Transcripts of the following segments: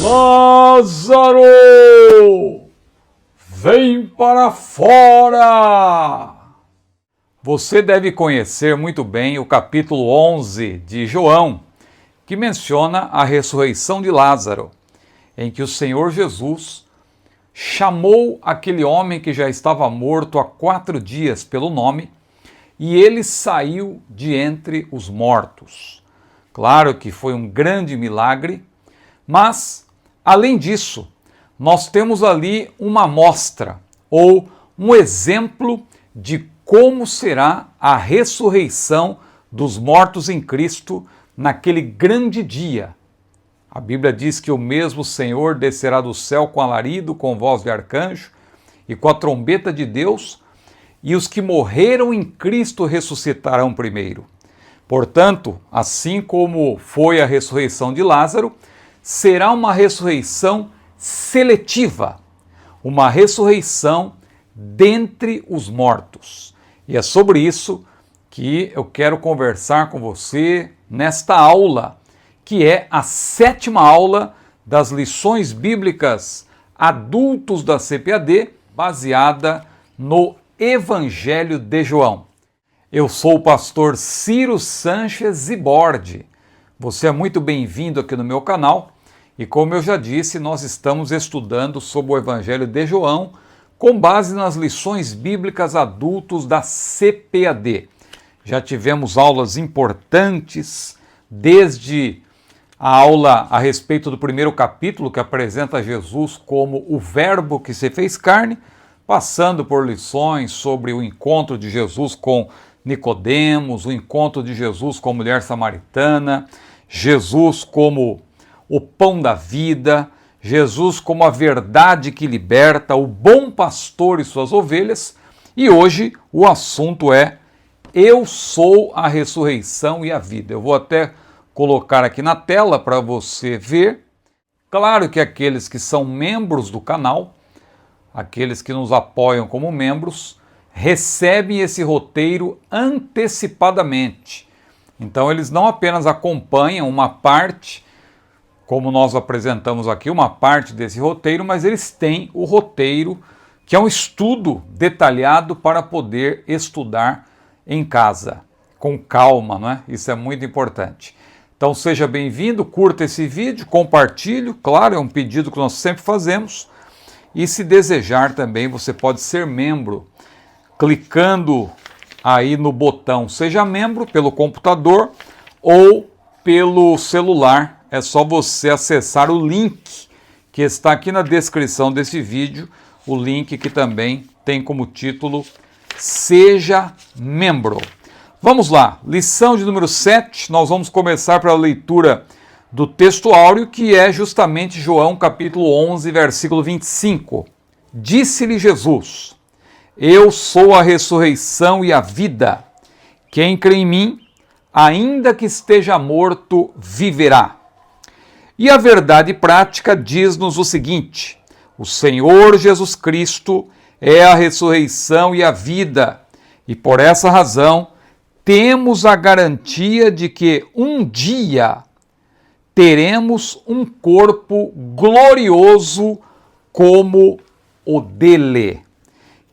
Lázaro, vem para fora! Você deve conhecer muito bem o capítulo 11 de João, que menciona a ressurreição de Lázaro, em que o Senhor Jesus chamou aquele homem que já estava morto há 4 dias pelo nome, e ele saiu de entre os mortos. Claro que foi um grande milagre, mas, além disso, nós temos ali uma amostra, ou um exemplo de como será a ressurreição dos mortos em Cristo naquele grande dia. A Bíblia diz que o mesmo Senhor descerá do céu com alarido, com voz de arcanjo e com a trombeta de Deus, e os que morreram em Cristo ressuscitarão primeiro. Portanto, assim como foi a ressurreição de Lázaro, será uma ressurreição seletiva, uma ressurreição dentre os mortos. E é sobre isso que eu quero conversar com você nesta aula, que é a 7ª aula das lições bíblicas adultos da CPAD, baseada no Evangelho de João. Eu sou o pastor Ciro Sanches Zibordi. Você é muito bem-vindo aqui no meu canal e, como eu já disse, nós estamos estudando sobre o Evangelho de João com base nas lições bíblicas adultos da CPAD. Já tivemos aulas importantes, desde a aula a respeito do primeiro capítulo, que apresenta Jesus como o Verbo que se fez carne, passando por lições sobre o encontro de Jesus com Nicodemos, o encontro de Jesus com a mulher samaritana, Jesus como o pão da vida, Jesus como a verdade que liberta, o bom pastor e suas ovelhas, e hoje o assunto é: eu sou a ressurreição e a vida. Eu vou até colocar aqui na tela para você ver. Claro que aqueles que são membros do canal, aqueles que nos apoiam como membros, recebem esse roteiro antecipadamente. Então eles não apenas acompanham uma parte, como nós apresentamos aqui, uma parte desse roteiro, mas eles têm o roteiro, que é um estudo detalhado para poder estudar em casa, com calma, não é? Isso é muito importante. Então seja bem-vindo, curta esse vídeo, compartilhe, claro, é um pedido que nós sempre fazemos, e se desejar também você pode ser membro, clicando aí no botão Seja Membro pelo computador ou pelo celular. É só você acessar o link que está aqui na descrição desse vídeo, o link que também tem como título Seja Membro. Vamos lá, lição de número 7, nós vamos começar pela leitura do texto áureo, que é justamente João capítulo 11, versículo 25. Disse-lhe Jesus: eu sou a ressurreição e a vida. Quem crê em mim, ainda que esteja morto, viverá. E a verdade prática diz-nos o seguinte: o Senhor Jesus Cristo é a ressurreição e a vida, e por essa razão temos a garantia de que um dia teremos um corpo glorioso como o dele.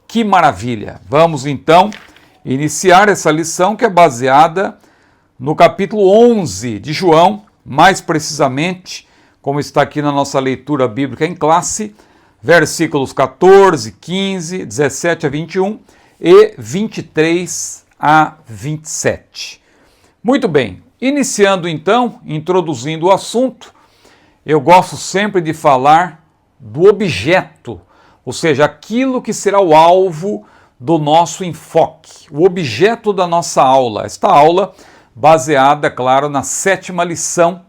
Que maravilha! Vamos então iniciar essa lição, que é baseada no capítulo 11 de João, mais precisamente, como está aqui na nossa leitura bíblica em classe, versículos 14, 15, 17 a 21 e 23 a 27. Muito bem, iniciando então, introduzindo o assunto, eu gosto sempre de falar do objeto, ou seja, aquilo que será o alvo do nosso enfoque, o objeto da nossa aula. Esta aula baseada, claro, na 7ª lição,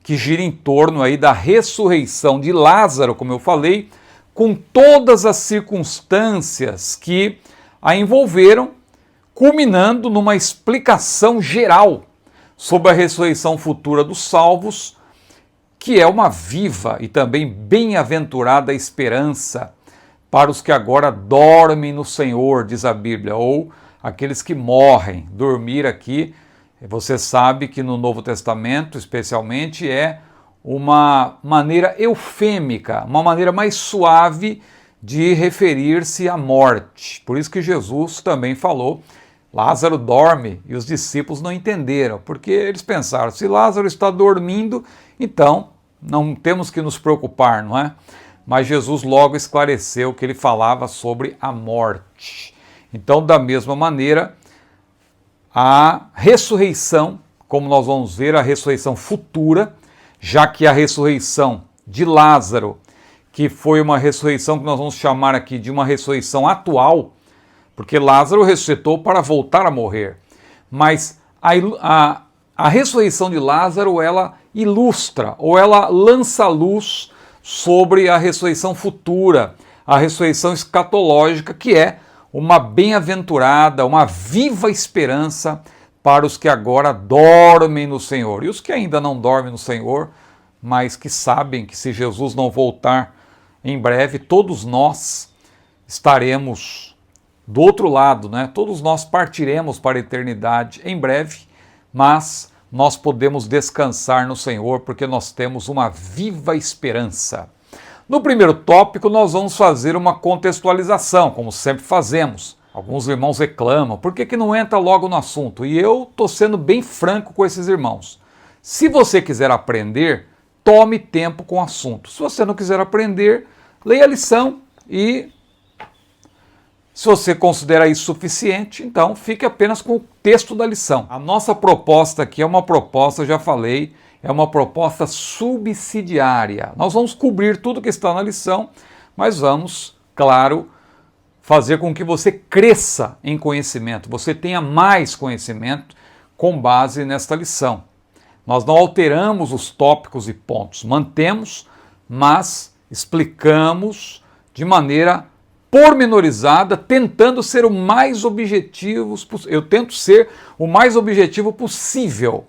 que gira em torno aí da ressurreição de Lázaro, como eu falei, com todas as circunstâncias que a envolveram, culminando numa explicação geral sobre a ressurreição futura dos salvos, que é uma viva e também bem-aventurada esperança para os que agora dormem no Senhor, diz a Bíblia, ou aqueles que morrem. Dormir aqui, você sabe que no Novo Testamento, especialmente, é uma maneira eufêmica, uma maneira mais suave de referir-se à morte. Por isso que Jesus também falou, Lázaro dorme, e os discípulos não entenderam, porque eles pensaram, se Lázaro está dormindo, então não temos que nos preocupar, não é? Mas Jesus logo esclareceu que ele falava sobre a morte. Então, da mesma maneira, a ressurreição, como nós vamos ver, a ressurreição futura, já que a ressurreição de Lázaro, que foi uma ressurreição que nós vamos chamar aqui de uma ressurreição atual, porque Lázaro ressuscitou para voltar a morrer. Mas a ressurreição de Lázaro, ela ilustra, ou ela lança luz sobre a ressurreição futura, a ressurreição escatológica, que é uma bem-aventurada, uma viva esperança para os que agora dormem no Senhor. E os que ainda não dormem no Senhor, mas que sabem que se Jesus não voltar em breve, todos nós estaremos do outro lado, né? Todos nós partiremos para a eternidade em breve, mas nós podemos descansar no Senhor porque nós temos uma viva esperança. No primeiro tópico, nós vamos fazer uma contextualização, como sempre fazemos. Alguns irmãos reclamam, por que não entra logo no assunto? E eu estou sendo bem franco com esses irmãos. Se você quiser aprender, tome tempo com o assunto. Se você não quiser aprender, leia a lição e, se você considera isso suficiente, então fique apenas com o texto da lição. A nossa proposta aqui é uma proposta, eu já falei, é uma proposta subsidiária. Nós vamos cobrir tudo que está na lição, mas vamos, claro, fazer com que você cresça em conhecimento, você tenha mais conhecimento com base nesta lição. Nós não alteramos os tópicos e pontos, mantemos, mas explicamos de maneira pormenorizada, tentando ser o mais objetivos, eu tento ser o mais objetivo possível,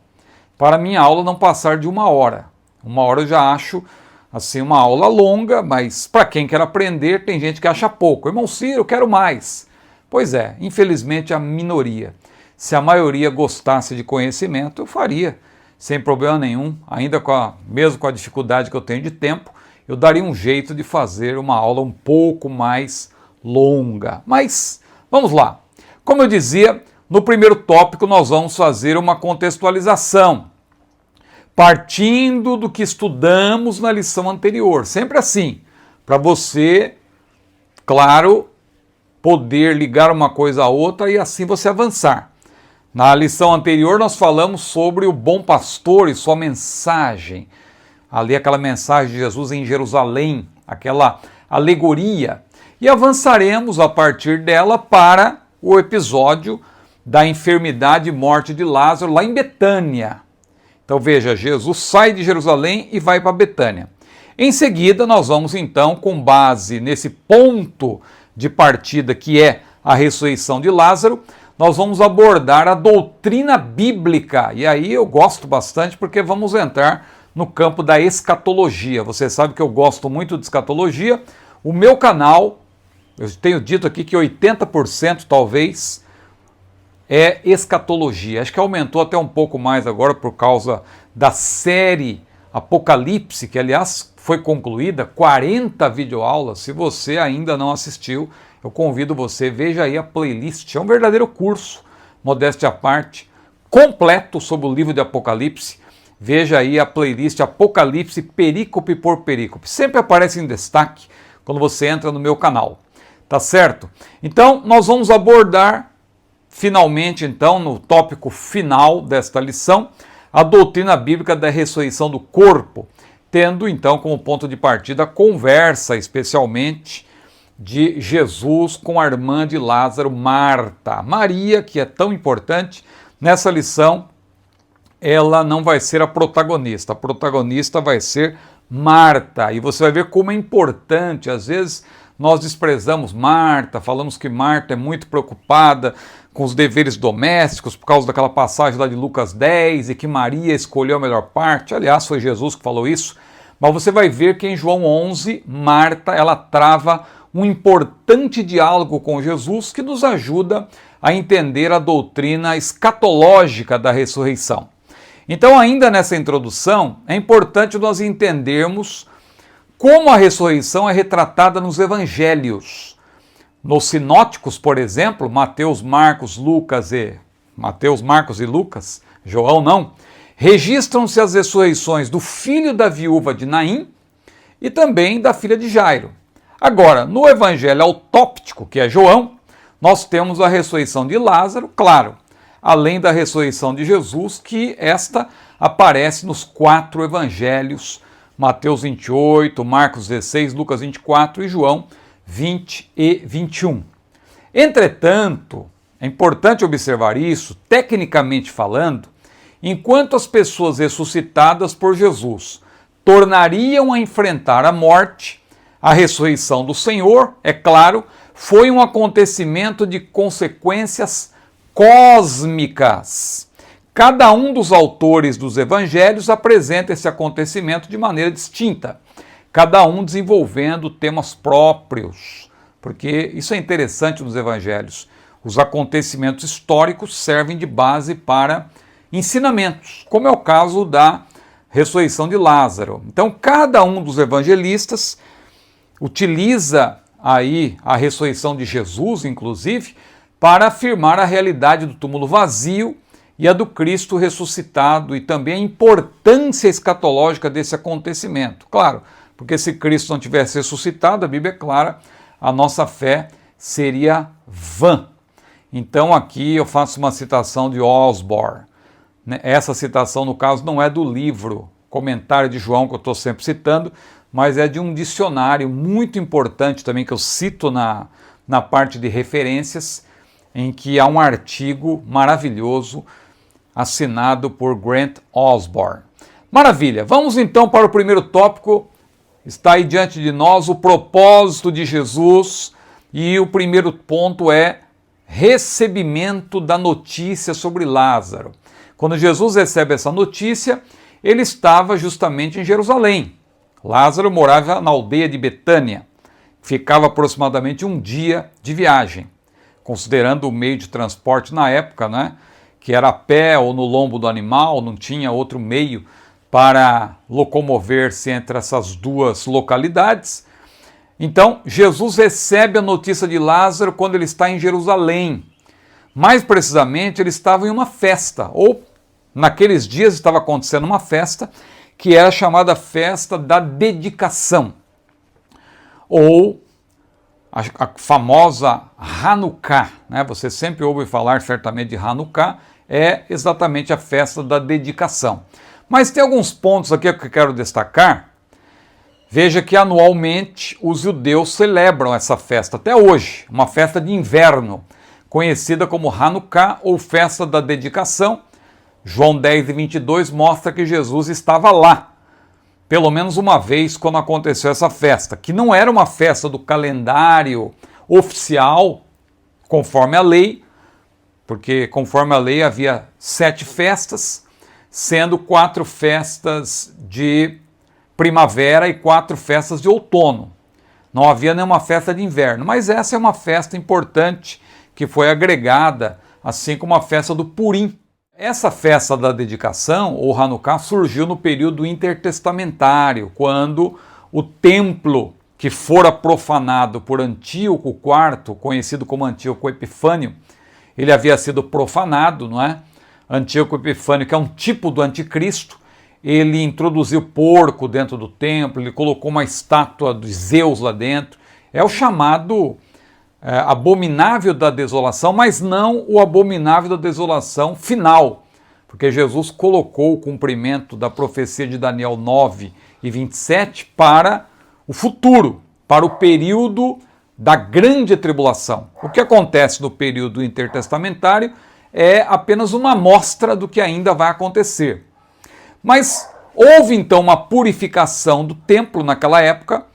para a minha aula não passar de 1 hora. 1 hora eu já acho assim uma aula longa, mas para quem quer aprender, tem gente que acha pouco. Irmão Ciro, eu quero mais. Pois é, infelizmente a minoria. Se a maioria gostasse de conhecimento, eu faria, sem problema nenhum, ainda mesmo com a dificuldade que eu tenho de tempo, eu daria um jeito de fazer uma aula um pouco mais longa. Mas vamos lá. Como eu dizia, no primeiro tópico nós vamos fazer uma contextualização, partindo do que estudamos na lição anterior. Sempre assim, para você, claro, poder ligar uma coisa a outra e assim você avançar. Na lição anterior nós falamos sobre o bom pastor e sua mensagem. Ali aquela mensagem de Jesus em Jerusalém, aquela alegoria. E avançaremos a partir dela para o episódio da enfermidade e morte de Lázaro lá em Betânia. Então veja, Jesus sai de Jerusalém e vai para Betânia. Em seguida, nós vamos então, com base nesse ponto de partida que é a ressurreição de Lázaro, nós vamos abordar a doutrina bíblica. E aí eu gosto bastante porque vamos entrar no campo da escatologia. Você sabe que eu gosto muito de escatologia. O meu canal, eu tenho dito aqui que 80% talvez é escatologia. Acho que aumentou até um pouco mais agora por causa da série Apocalipse, que aliás foi concluída, 40 videoaulas. Se você ainda não assistiu, eu convido você, veja aí a playlist. É um verdadeiro curso, modéstia à parte, completo sobre o livro de Apocalipse. Veja aí a playlist Apocalipse perícope por perícope. Sempre aparece em destaque quando você entra no meu canal. Tá certo? Então, nós vamos abordar finalmente, então, no tópico final desta lição, a doutrina bíblica da ressurreição do corpo, tendo, então, como ponto de partida a conversa, especialmente, de Jesus com a irmã de Lázaro, Marta. Maria, que é tão importante, nessa lição, ela não vai ser a protagonista vai ser Marta. E você vai ver como é importante, às vezes nós desprezamos Marta, falamos que Marta é muito preocupada com os deveres domésticos, por causa daquela passagem lá de Lucas 10, e que Maria escolheu a melhor parte. Aliás, foi Jesus que falou isso. Mas você vai ver que em João 11, Marta, ela trava um importante diálogo com Jesus que nos ajuda a entender a doutrina escatológica da ressurreição. Então, ainda nessa introdução, é importante nós entendermos como a ressurreição é retratada nos evangelhos. Nos sinóticos, por exemplo, Mateus, Marcos e Lucas, João não, registram-se as ressurreições do filho da viúva de Naim e também da filha de Jairo. Agora, no evangelho autóptico, que é João, nós temos a ressurreição de Lázaro, claro, além da ressurreição de Jesus, que esta aparece nos 4 evangelhos, Mateus 28, Marcos 16, Lucas 24 e João 20 e 21. Entretanto, é importante observar isso, tecnicamente falando, enquanto as pessoas ressuscitadas por Jesus tornariam a enfrentar a morte, a ressurreição do Senhor, é claro, foi um acontecimento de consequências cósmicas. Cada um dos autores dos evangelhos apresenta esse acontecimento de maneira distinta, cada um desenvolvendo temas próprios, porque isso é interessante nos evangelhos. Os acontecimentos históricos servem de base para ensinamentos, como é o caso da ressurreição de Lázaro. Então, cada um dos evangelistas utiliza aí a ressurreição de Jesus, inclusive, para afirmar a realidade do túmulo vazio e a do Cristo ressuscitado e também a importância escatológica desse acontecimento. Claro, porque se Cristo não tivesse ressuscitado, a Bíblia é clara, a nossa fé seria vã. Então aqui eu faço uma citação de Osborne. Essa citação, no caso, não é do livro Comentário de João, que eu estou sempre citando, mas é de um dicionário muito importante também, que eu cito na parte de referências, em que há um artigo maravilhoso assinado por Grant Osborne. Maravilha! Vamos então para o primeiro tópico. Está aí diante de nós o propósito de Jesus e o primeiro ponto é recebimento da notícia sobre Lázaro. Quando Jesus recebe essa notícia, ele estava justamente em Jerusalém. Lázaro morava na aldeia de Betânia, ficava aproximadamente um dia de viagem, considerando o meio de transporte na época, né, que era a pé ou no lombo do animal, não tinha outro meio para locomover-se entre essas duas localidades. Então, Jesus recebe a notícia de Lázaro quando ele está em Jerusalém. Mais precisamente, ele estava em uma festa, ou naqueles dias estava acontecendo uma festa, que era chamada festa da dedicação, ou a famosa Hanukkah, né? Você sempre ouve falar certamente de Hanukkah, é exatamente a festa da dedicação. Mas tem alguns pontos aqui que eu quero destacar. Veja que anualmente os judeus celebram essa festa, até hoje, uma festa de inverno, conhecida como Hanukkah ou festa da dedicação. João 10 e 22 mostra que Jesus estava lá, pelo menos uma vez quando aconteceu essa festa, que não era uma festa do calendário oficial, conforme a lei, porque conforme a lei havia 7 festas, sendo 4 festas de primavera e 4 festas de outono. Não havia nenhuma festa de inverno, mas essa é uma festa importante que foi agregada, assim como a festa do Purim. Essa festa da dedicação, ou Hanukkah, surgiu no período intertestamentário, quando o templo que fora profanado por Antíoco IV, conhecido como Antíoco Epifânio, ele havia sido profanado, não é? Antíoco Epifânio, que é um tipo do anticristo, ele introduziu porco dentro do templo, ele colocou uma estátua de Zeus lá dentro. É o chamado abominável da desolação, mas não o abominável da desolação final, porque Jesus colocou o cumprimento da profecia de Daniel 9 e 27 para o futuro, para o período da grande tribulação. O que acontece no período intertestamentário é apenas uma amostra do que ainda vai acontecer. Mas houve então uma purificação do templo naquela época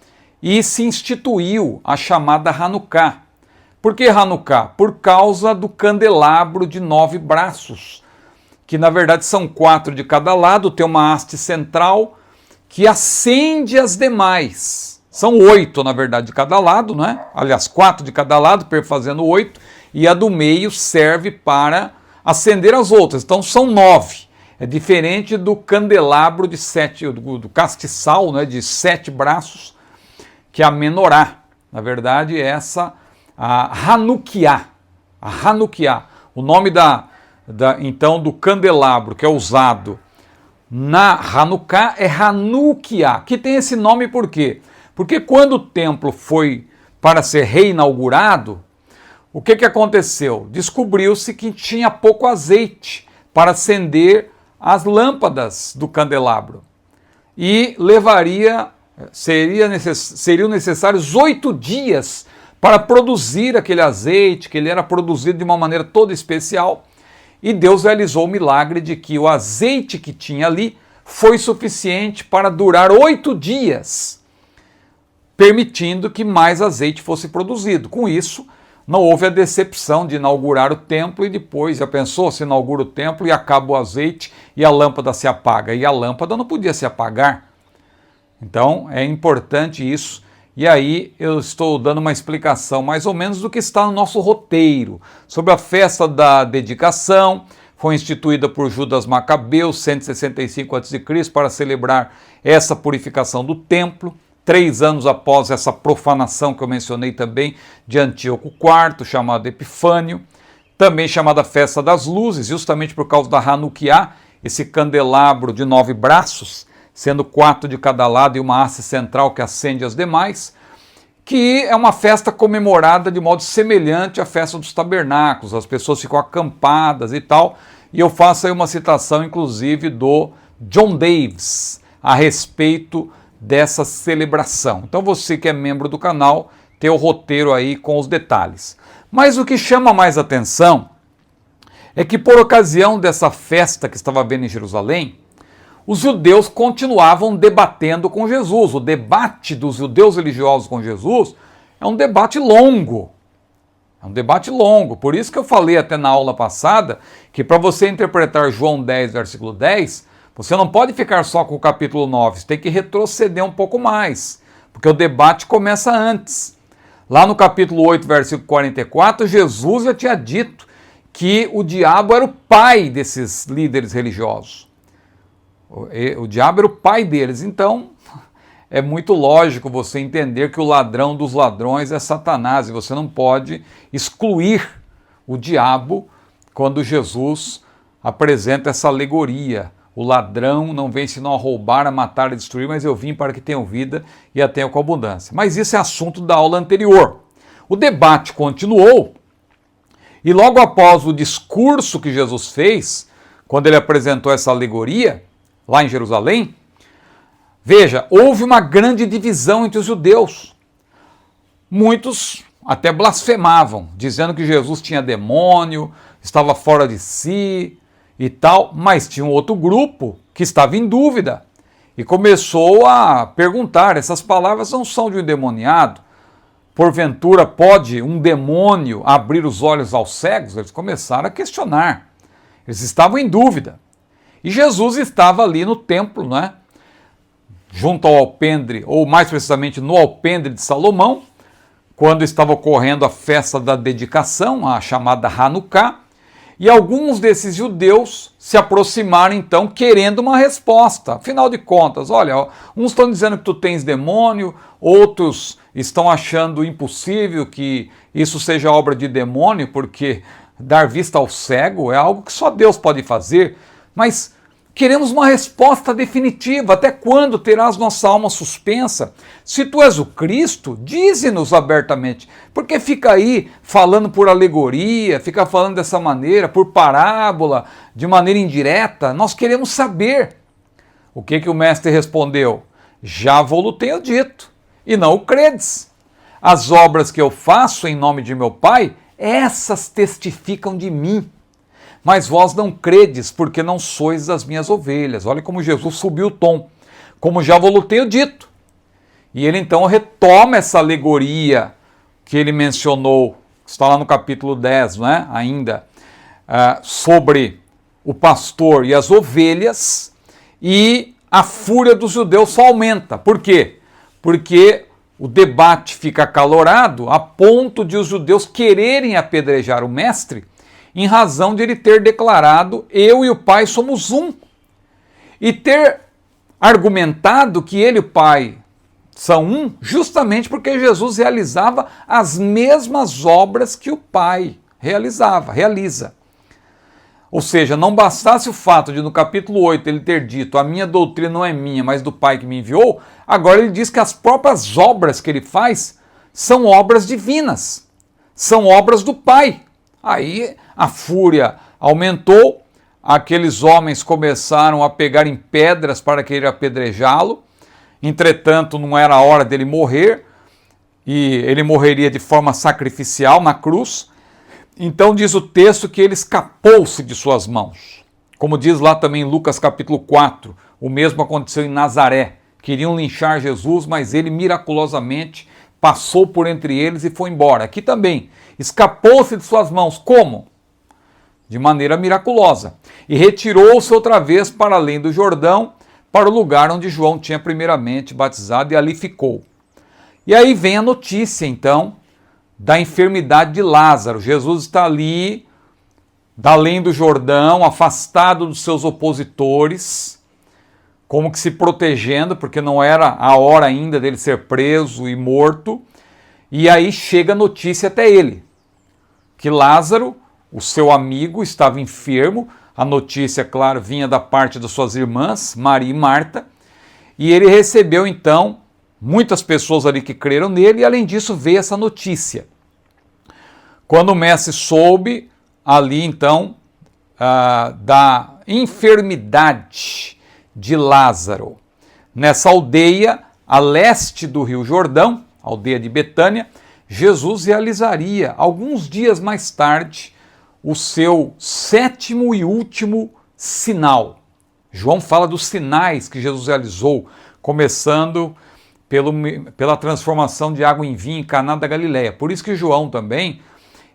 e se instituiu a chamada Hanukkah. Por que Hanukkah? Por causa do candelabro de 9 braços, que na verdade são 4 de cada lado, tem uma haste central que acende as demais. São 8, na verdade, de cada lado, né? Aliás, 4 de cada lado, perfazendo 8, e a do meio serve para acender as outras. Então são 9. É diferente do candelabro de do castiçal, né, de 7 braços, que é a menorá. Na verdade, a Hanukiá. A Hanukiá. O nome então do candelabro que é usado na Hanukkah é Hanukiá, que tem esse nome por quê? Porque quando o templo foi para ser reinaugurado, o que aconteceu? Descobriu-se que tinha pouco azeite para acender as lâmpadas do candelabro. E seriam necessários 8 dias para produzir aquele azeite, que ele era produzido de uma maneira toda especial. E Deus realizou o milagre de que o azeite que tinha ali foi suficiente para durar 8 dias, permitindo que mais azeite fosse produzido. Com isso, não houve a decepção de inaugurar o templo e depois, já pensou, se inaugura o templo e acaba o azeite e a lâmpada se apaga. E a lâmpada não podia se apagar. Então, é importante isso. E aí eu estou dando uma explicação mais ou menos do que está no nosso roteiro, sobre a festa da dedicação. Foi instituída por Judas Macabeu, 165 a.C., para celebrar essa purificação do templo. 3 anos após essa profanação que eu mencionei também, de Antíoco IV, chamado Epifânio, também chamada Festa das Luzes, justamente por causa da Hanukiá, esse candelabro de 9 braços, sendo 4 de cada lado e uma haste central que acende as demais, que é uma festa comemorada de modo semelhante à festa dos tabernáculos, as pessoas ficam acampadas e tal, e eu faço aí uma citação, inclusive, do John Davis, a respeito dessa celebração. Então você que é membro do canal, tem o roteiro aí com os detalhes. Mas o que chama mais atenção é que por ocasião dessa festa que estava havendo em Jerusalém, os judeus continuavam debatendo com Jesus. O debate dos judeus religiosos com Jesus é um debate longo. É um debate longo. Por isso que eu falei até na aula passada que para você interpretar João 10, versículo 10, você não pode ficar só com o capítulo 9, você tem que retroceder um pouco mais, porque o debate começa antes. Lá no capítulo 8, versículo 44, Jesus já tinha dito que o diabo era o pai desses líderes religiosos. O diabo era o pai deles, então é muito lógico você entender que o ladrão dos ladrões é Satanás, e você não pode excluir o diabo quando Jesus apresenta essa alegoria. O ladrão não vem senão a roubar, a matar e destruir, mas eu vim para que tenham vida e a tenham com abundância. Mas isso é assunto da aula anterior. O debate continuou, e logo após o discurso que Jesus fez, quando ele apresentou essa alegoria, lá em Jerusalém, veja, houve uma grande divisão entre os judeus. Muitos até blasfemavam, dizendo que Jesus tinha demônio, estava fora de si e tal, mas tinha um outro grupo que estava em dúvida e começou a perguntar: essas palavras não são de um endemoniado? Porventura pode um demônio abrir os olhos aos cegos? Eles começaram a questionar, eles estavam em dúvida. E Jesus estava ali no templo, né? Junto ao alpendre, ou mais precisamente no alpendre de Salomão, quando estava ocorrendo a festa da dedicação, a chamada Hanukkah, e alguns desses judeus se aproximaram então querendo uma resposta. Afinal de contas, olha, uns estão dizendo que tu tens demônio, outros estão achando impossível que isso seja obra de demônio, porque dar vista ao cego é algo que só Deus pode fazer, mas queremos uma resposta definitiva. Até quando terás nossa alma suspensa? Se tu és o Cristo, dize-nos abertamente. Porque fica aí falando por alegoria, fica falando dessa maneira, por parábola, de maneira indireta. Nós queremos saber. O que o mestre respondeu? Já vou-lo tenho dito, e não o credes. As obras que eu faço em nome de meu Pai, essas testificam de mim. Mas vós não credes, porque não sois das minhas ovelhas. Olha como Jesus subiu o tom. Como já vos tenho dito. E ele então retoma essa alegoria que ele mencionou, está lá no capítulo 10, não é? Ainda, sobre o pastor e as ovelhas, e a fúria dos judeus só aumenta. Por quê? Porque o debate fica acalorado a ponto de os judeus quererem apedrejar o mestre, em razão de ele ter declarado: eu e o Pai somos um. e ter argumentado que ele e o Pai são um, justamente porque Jesus realizava as mesmas obras que o Pai realiza. Ou seja, não bastasse o fato de no capítulo 8 ele ter dito: a minha doutrina não é minha, mas do Pai que me enviou, agora ele diz que as próprias obras que ele faz são obras divinas, são obras do Pai. Aí a fúria aumentou, aqueles homens começaram a pegar em pedras para querer apedrejá-lo. Entretanto, não era a hora dele morrer, e ele morreria de forma sacrificial na cruz. Então diz o texto que ele escapou-se de suas mãos. Como diz lá também em Lucas capítulo 4, o mesmo aconteceu em Nazaré. Queriam linchar Jesus, mas ele miraculosamente passou por entre eles e foi embora. Aqui também, escapou-se de suas mãos. Como? De maneira miraculosa. E retirou-se outra vez para além do Jordão, para o lugar onde João tinha primeiramente batizado, e ali ficou. E aí vem a notícia, então, da enfermidade de Lázaro. Jesus está ali, além do Jordão, afastado dos seus opositores, como que se protegendo, porque não era a hora ainda dele ser preso e morto. E aí chega a notícia até ele, que Lázaro, o seu amigo, estava enfermo. A notícia, claro, vinha da parte das suas irmãs, Maria e Marta, e ele recebeu, então, muitas pessoas ali que creram nele, e além disso veio essa notícia. Quando o mestre soube, ali então, da enfermidade de Lázaro, nessa aldeia a leste do Rio Jordão, aldeia de Betânia, Jesus realizaria, alguns dias mais tarde, o seu sétimo e último sinal. João fala dos sinais que Jesus realizou, começando pela transformação de água em vinho em Caná da Galileia. Por isso que João também,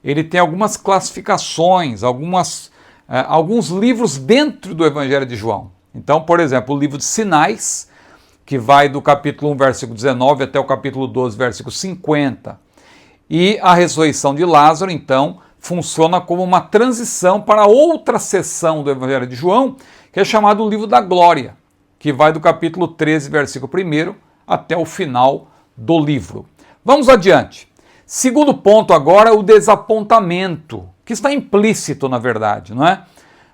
ele tem algumas classificações, alguns livros dentro do Evangelho de João. Então, por exemplo, o livro de Sinais, que vai do capítulo 1, versículo 19 até o capítulo 12, versículo 50. E a ressurreição de Lázaro, então, funciona como uma transição para outra seção do Evangelho de João, que é chamado o Livro da Glória, que vai do capítulo 13, versículo 1 até o final do livro. Vamos adiante. Segundo ponto agora, o desapontamento, que está implícito na verdade, não é?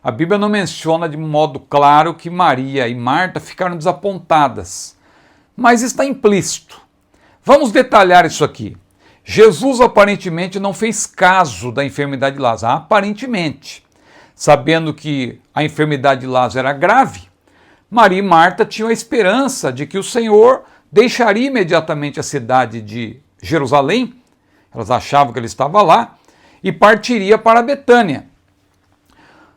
A Bíblia não menciona de modo claro que Maria e Marta ficaram desapontadas, mas está implícito. Vamos detalhar isso aqui. Jesus aparentemente não fez caso da enfermidade de Lázaro, aparentemente. Sabendo que a enfermidade de Lázaro era grave, Maria e Marta tinham a esperança de que o Senhor deixaria imediatamente a cidade de Jerusalém, elas achavam que ele estava lá, e partiria para Betânia.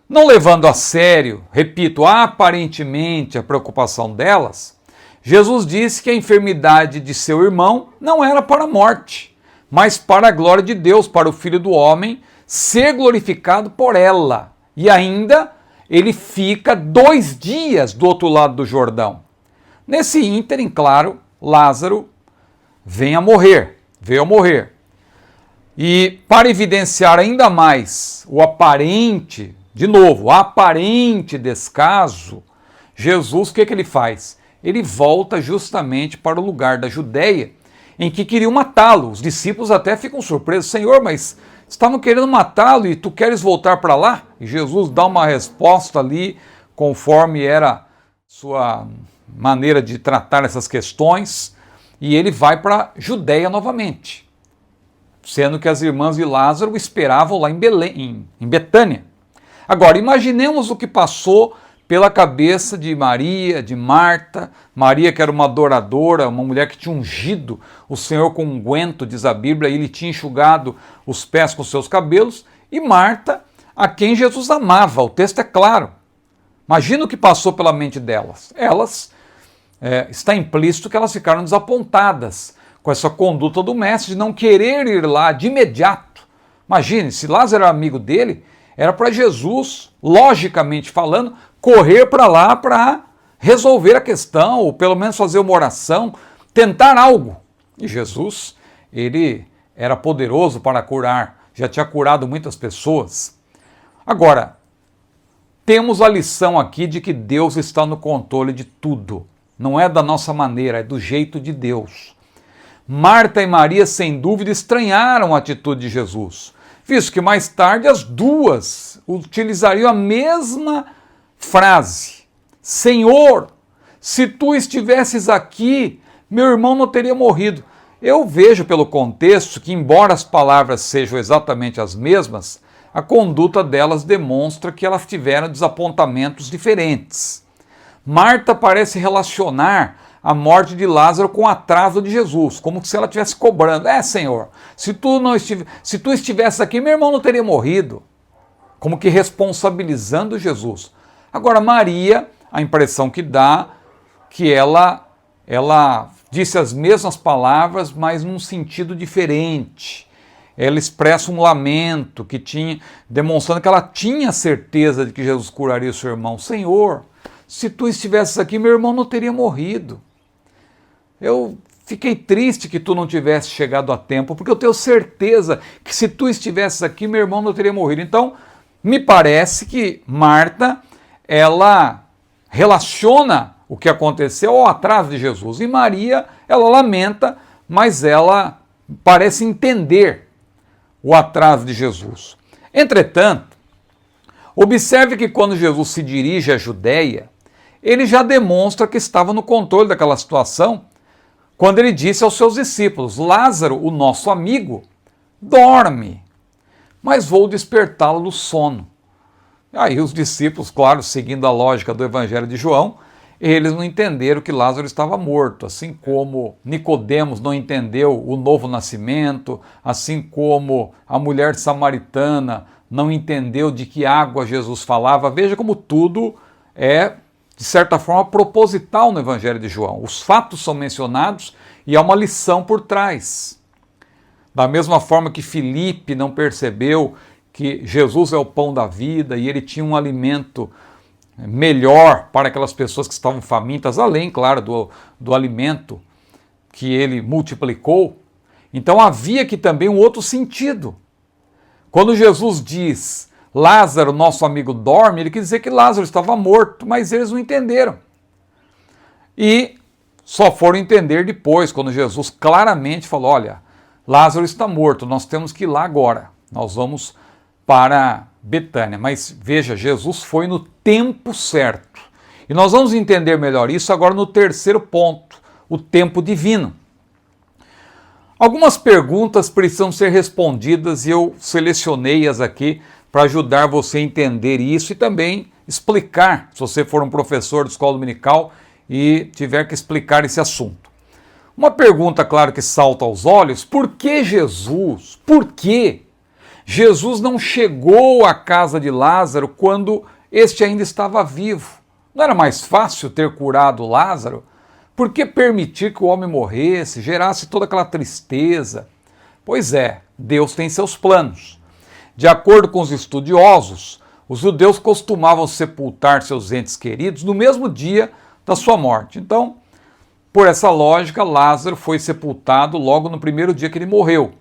Não levando a sério, repito, aparentemente a preocupação delas, Jesus disse que a enfermidade de seu irmão não era para a morte, mas para a glória de Deus, para o Filho do Homem ser glorificado por ela. E ainda ele fica 2 dias do outro lado do Jordão. Nesse ínterim, claro, Lázaro veio a morrer. E para evidenciar ainda mais o aparente, de novo, aparente descaso, Jesus, o que ele faz? Ele volta justamente para o lugar da Judéia, em que queriam matá-lo. Os discípulos até ficam surpresos. Senhor, mas estavam querendo matá-lo e tu queres voltar para lá? E Jesus dá uma resposta ali, conforme era sua maneira de tratar essas questões, e ele vai para a Judéia novamente, sendo que as irmãs de Lázaro esperavam lá em Betânia. Agora, imaginemos o que passou pela cabeça de Maria, de Marta. Maria, que era uma adoradora, uma mulher que tinha ungido o Senhor com unguento, diz a Bíblia, e ele tinha enxugado os pés com seus cabelos. E Marta, a quem Jesus amava, o texto é claro. Imagina o que passou pela mente delas. Está implícito que elas ficaram desapontadas com essa conduta do mestre de não querer ir lá de imediato. Imagine, se Lázaro era amigo dele, era para Jesus, logicamente falando, correr para lá para resolver a questão, ou pelo menos fazer uma oração, tentar algo. E Jesus, ele era poderoso para curar, já tinha curado muitas pessoas. Agora, temos a lição aqui de que Deus está no controle de tudo. Não é da nossa maneira, é do jeito de Deus. Marta e Maria, sem dúvida, estranharam a atitude de Jesus, visto que mais tarde as duas utilizariam a mesma frase: Senhor, se tu estivesses aqui, meu irmão não teria morrido. Eu vejo pelo contexto que, embora as palavras sejam exatamente as mesmas, a conduta delas demonstra que elas tiveram desapontamentos diferentes. Marta parece relacionar a morte de Lázaro com o atraso de Jesus, como se ela estivesse cobrando. Senhor, se tu estivesse aqui, meu irmão não teria morrido. Como que responsabilizando Jesus. Agora, Maria, a impressão que dá que ela disse as mesmas palavras, mas num sentido diferente. Ela expressa um lamento demonstrando que ela tinha certeza de que Jesus curaria o seu irmão. Senhor, se tu estivesses aqui, meu irmão não teria morrido. Eu fiquei triste que tu não tivesse chegado a tempo, porque eu tenho certeza que se tu estivesses aqui, meu irmão não teria morrido. Então, me parece que Marta, ela relaciona o que aconteceu ao atraso de Jesus. E Maria, ela lamenta, mas ela parece entender o atraso de Jesus. Entretanto, observe que quando Jesus se dirige à Judéia, ele já demonstra que estava no controle daquela situação, quando ele disse aos seus discípulos: Lázaro, o nosso amigo, dorme, mas vou despertá-lo do sono. Aí os discípulos, claro, seguindo a lógica do Evangelho de João, eles não entenderam que Lázaro estava morto, assim como Nicodemos não entendeu o novo nascimento, assim como a mulher samaritana não entendeu de que água Jesus falava. Veja como tudo é, de certa forma, proposital no Evangelho de João. Os fatos são mencionados e há uma lição por trás. Da mesma forma que Filipe não percebeu que Jesus é o pão da vida e ele tinha um alimento melhor para aquelas pessoas que estavam famintas, além, claro, do alimento que ele multiplicou. Então havia aqui também um outro sentido. Quando Jesus diz: Lázaro, nosso amigo, dorme, ele quis dizer que Lázaro estava morto, mas eles não entenderam. E só foram entender depois, quando Jesus claramente falou: olha, Lázaro está morto, nós temos que ir lá agora, nós vamos para Betânia. Mas veja, Jesus foi no tempo certo. E nós vamos entender melhor isso agora no terceiro ponto, o tempo divino. Algumas perguntas precisam ser respondidas e eu selecionei-as aqui para ajudar você a entender isso e também explicar, se você for um professor de escola dominical e tiver que explicar esse assunto. Uma pergunta, claro, que salta aos olhos: por que Jesus? Por que Jesus não chegou à casa de Lázaro quando este ainda estava vivo? Não era mais fácil ter curado Lázaro? Por que permitir que o homem morresse, gerasse toda aquela tristeza? Pois é, Deus tem seus planos. De acordo com os estudiosos, os judeus costumavam sepultar seus entes queridos no mesmo dia da sua morte. Então, por essa lógica, Lázaro foi sepultado logo no primeiro dia que ele morreu.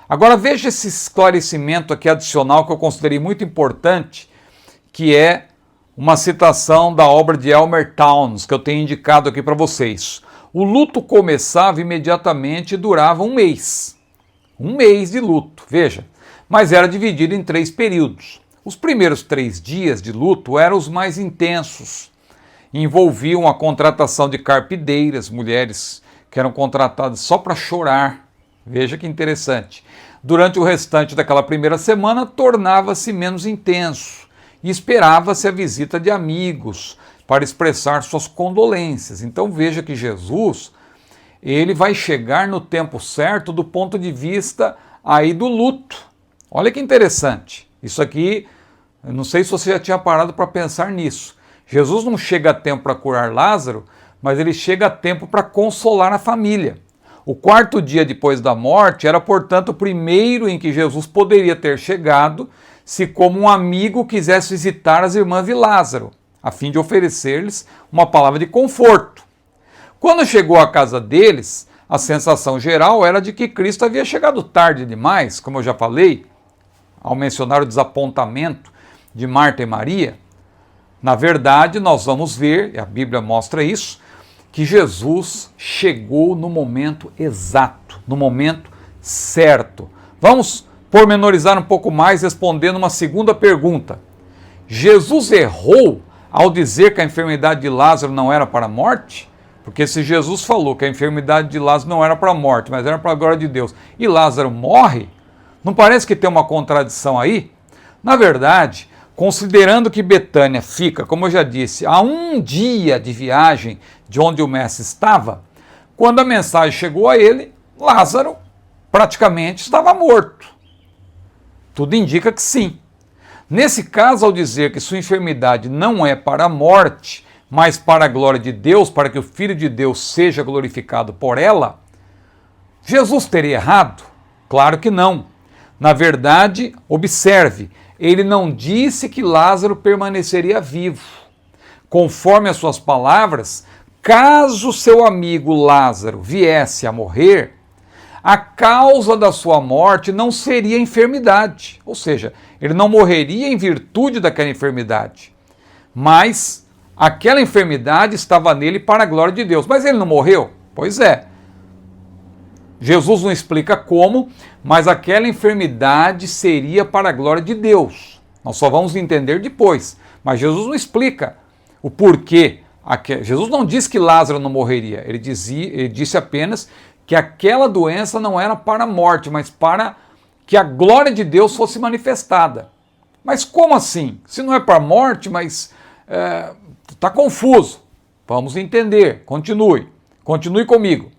Agora veja esse esclarecimento aqui adicional que eu considerei muito importante, que é uma citação da obra de Elmer Towns, que eu tenho indicado aqui para vocês. O luto começava imediatamente e durava um mês. Um mês de luto, veja. Mas era dividido em 3 períodos. Os primeiros 3 dias de luto eram os mais intensos. Envolviam a contratação de carpideiras, mulheres que eram contratadas só para chorar. Veja que interessante. Durante o restante daquela primeira semana, tornava-se menos intenso e esperava-se a visita de amigos para expressar suas condolências. Então veja que Jesus, ele vai chegar no tempo certo do ponto de vista aí do luto. Olha que interessante. Isso aqui, eu não sei se você já tinha parado para pensar nisso. Jesus não chega a tempo para curar Lázaro, mas ele chega a tempo para consolar a família. O 4º dia depois da morte era, portanto, o primeiro em que Jesus poderia ter chegado se, como um amigo, quisesse visitar as irmãs de Lázaro, a fim de oferecer-lhes uma palavra de conforto. Quando chegou à casa deles, a sensação geral era de que Cristo havia chegado tarde demais, como eu já falei, ao mencionar o desapontamento de Marta e Maria. Na verdade, nós vamos ver, e a Bíblia mostra isso, que Jesus chegou no momento exato, no momento certo. Vamos pormenorizar um pouco mais respondendo uma segunda pergunta. Jesus errou ao dizer que a enfermidade de Lázaro não era para a morte? Porque se Jesus falou que a enfermidade de Lázaro não era para a morte, mas era para a glória de Deus, e Lázaro morre, não parece que tem uma contradição aí? Na verdade, considerando que Betânia fica, como eu já disse, a um dia de viagem de onde o mestre estava, quando a mensagem chegou a ele, Lázaro praticamente estava morto. Tudo indica que sim. Nesse caso, ao dizer que sua enfermidade não é para a morte, mas para a glória de Deus, para que o Filho de Deus seja glorificado por ela, Jesus teria errado? Claro que não. Na verdade, observe, ele não disse que Lázaro permaneceria vivo. Conforme as suas palavras, caso seu amigo Lázaro viesse a morrer, a causa da sua morte não seria a enfermidade, ou seja, ele não morreria em virtude daquela enfermidade, mas aquela enfermidade estava nele para a glória de Deus. Mas ele não morreu? Pois é. Jesus não explica como, mas aquela enfermidade seria para a glória de Deus. Nós só vamos entender depois, mas Jesus não explica o porquê. Jesus não disse que Lázaro não morreria, ele disse apenas que aquela doença não era para a morte, mas para que a glória de Deus fosse manifestada. Mas como assim? Se não é para a morte, mas está confuso. Vamos entender, continue comigo.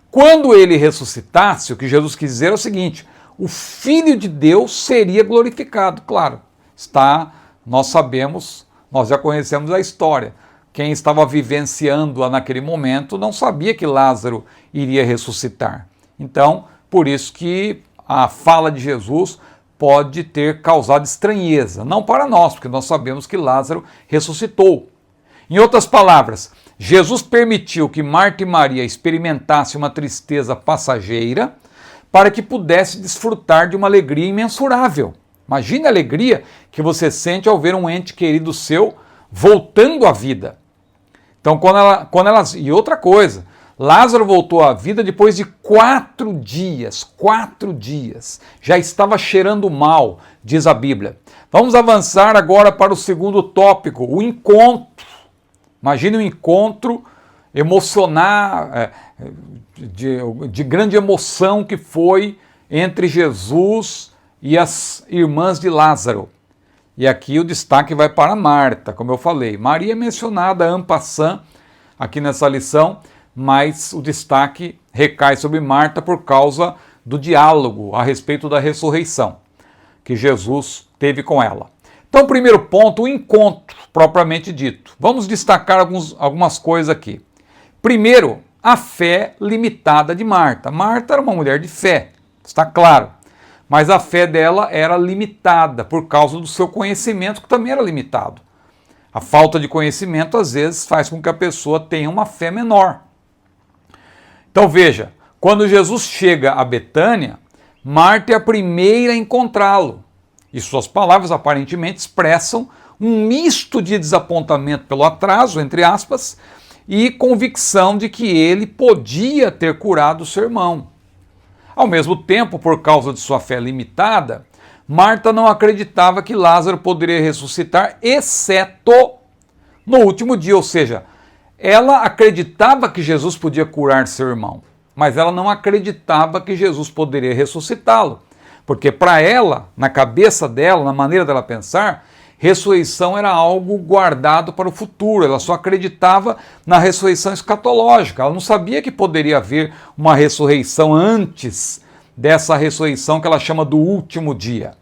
Quando ele ressuscitasse, o que Jesus quis dizer é o seguinte: o Filho de Deus seria glorificado. Claro, nós sabemos, nós já conhecemos a história. Quem estava vivenciando-a naquele momento não sabia que Lázaro iria ressuscitar. Então, por isso que a fala de Jesus pode ter causado estranheza. Não para nós, porque nós sabemos que Lázaro ressuscitou. Em outras palavras, Jesus permitiu que Marta e Maria experimentassem uma tristeza passageira para que pudesse desfrutar de uma alegria imensurável. Imagine a alegria que você sente ao ver um ente querido seu voltando à vida. Então, e outra coisa, Lázaro voltou à vida depois de 4 dias, 4 dias. Já estava cheirando mal, diz a Bíblia. Vamos avançar agora para o segundo tópico, o encontro. Imagine um encontro de grande emoção que foi entre Jesus e as irmãs de Lázaro. E aqui o destaque vai para Marta, como eu falei. Maria é mencionada en passant aqui nessa lição, mas o destaque recai sobre Marta por causa do diálogo a respeito da ressurreição que Jesus teve com ela. Então, primeiro ponto, o encontro propriamente dito. Vamos destacar algumas coisas aqui. Primeiro, a fé limitada de Marta. Marta era uma mulher de fé, está claro. Mas a fé dela era limitada por causa do seu conhecimento, que também era limitado. A falta de conhecimento, às vezes, faz com que a pessoa tenha uma fé menor. Então veja, quando Jesus chega a Betânia, Marta é a primeira a encontrá-lo. E suas palavras aparentemente expressam um misto de desapontamento pelo atraso, entre aspas, e convicção de que ele podia ter curado seu irmão. Ao mesmo tempo, por causa de sua fé limitada, Marta não acreditava que Lázaro poderia ressuscitar, exceto no último dia, ou seja, ela acreditava que Jesus podia curar seu irmão, mas ela não acreditava que Jesus poderia ressuscitá-lo, porque para ela, na cabeça dela, na maneira dela pensar, ressurreição era algo guardado para o futuro, ela só acreditava na ressurreição escatológica, ela não sabia que poderia haver uma ressurreição antes dessa ressurreição que ela chama do último dia.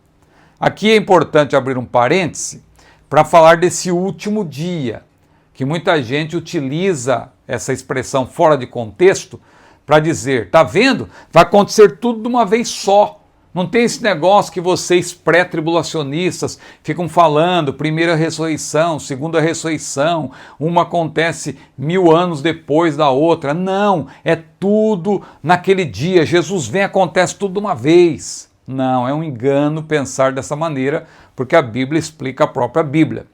Aqui é importante abrir um parêntese para falar desse último dia, que muita gente utiliza essa expressão fora de contexto para dizer, tá vendo? Vai acontecer tudo de uma vez só. Não tem esse negócio que vocês pré-tribulacionistas ficam falando, primeira ressurreição, segunda ressurreição, uma acontece 1000 anos depois da outra. Não, é tudo naquele dia. Jesus vem, acontece tudo de uma vez. Não, é um engano pensar dessa maneira, porque a Bíblia explica a própria Bíblia.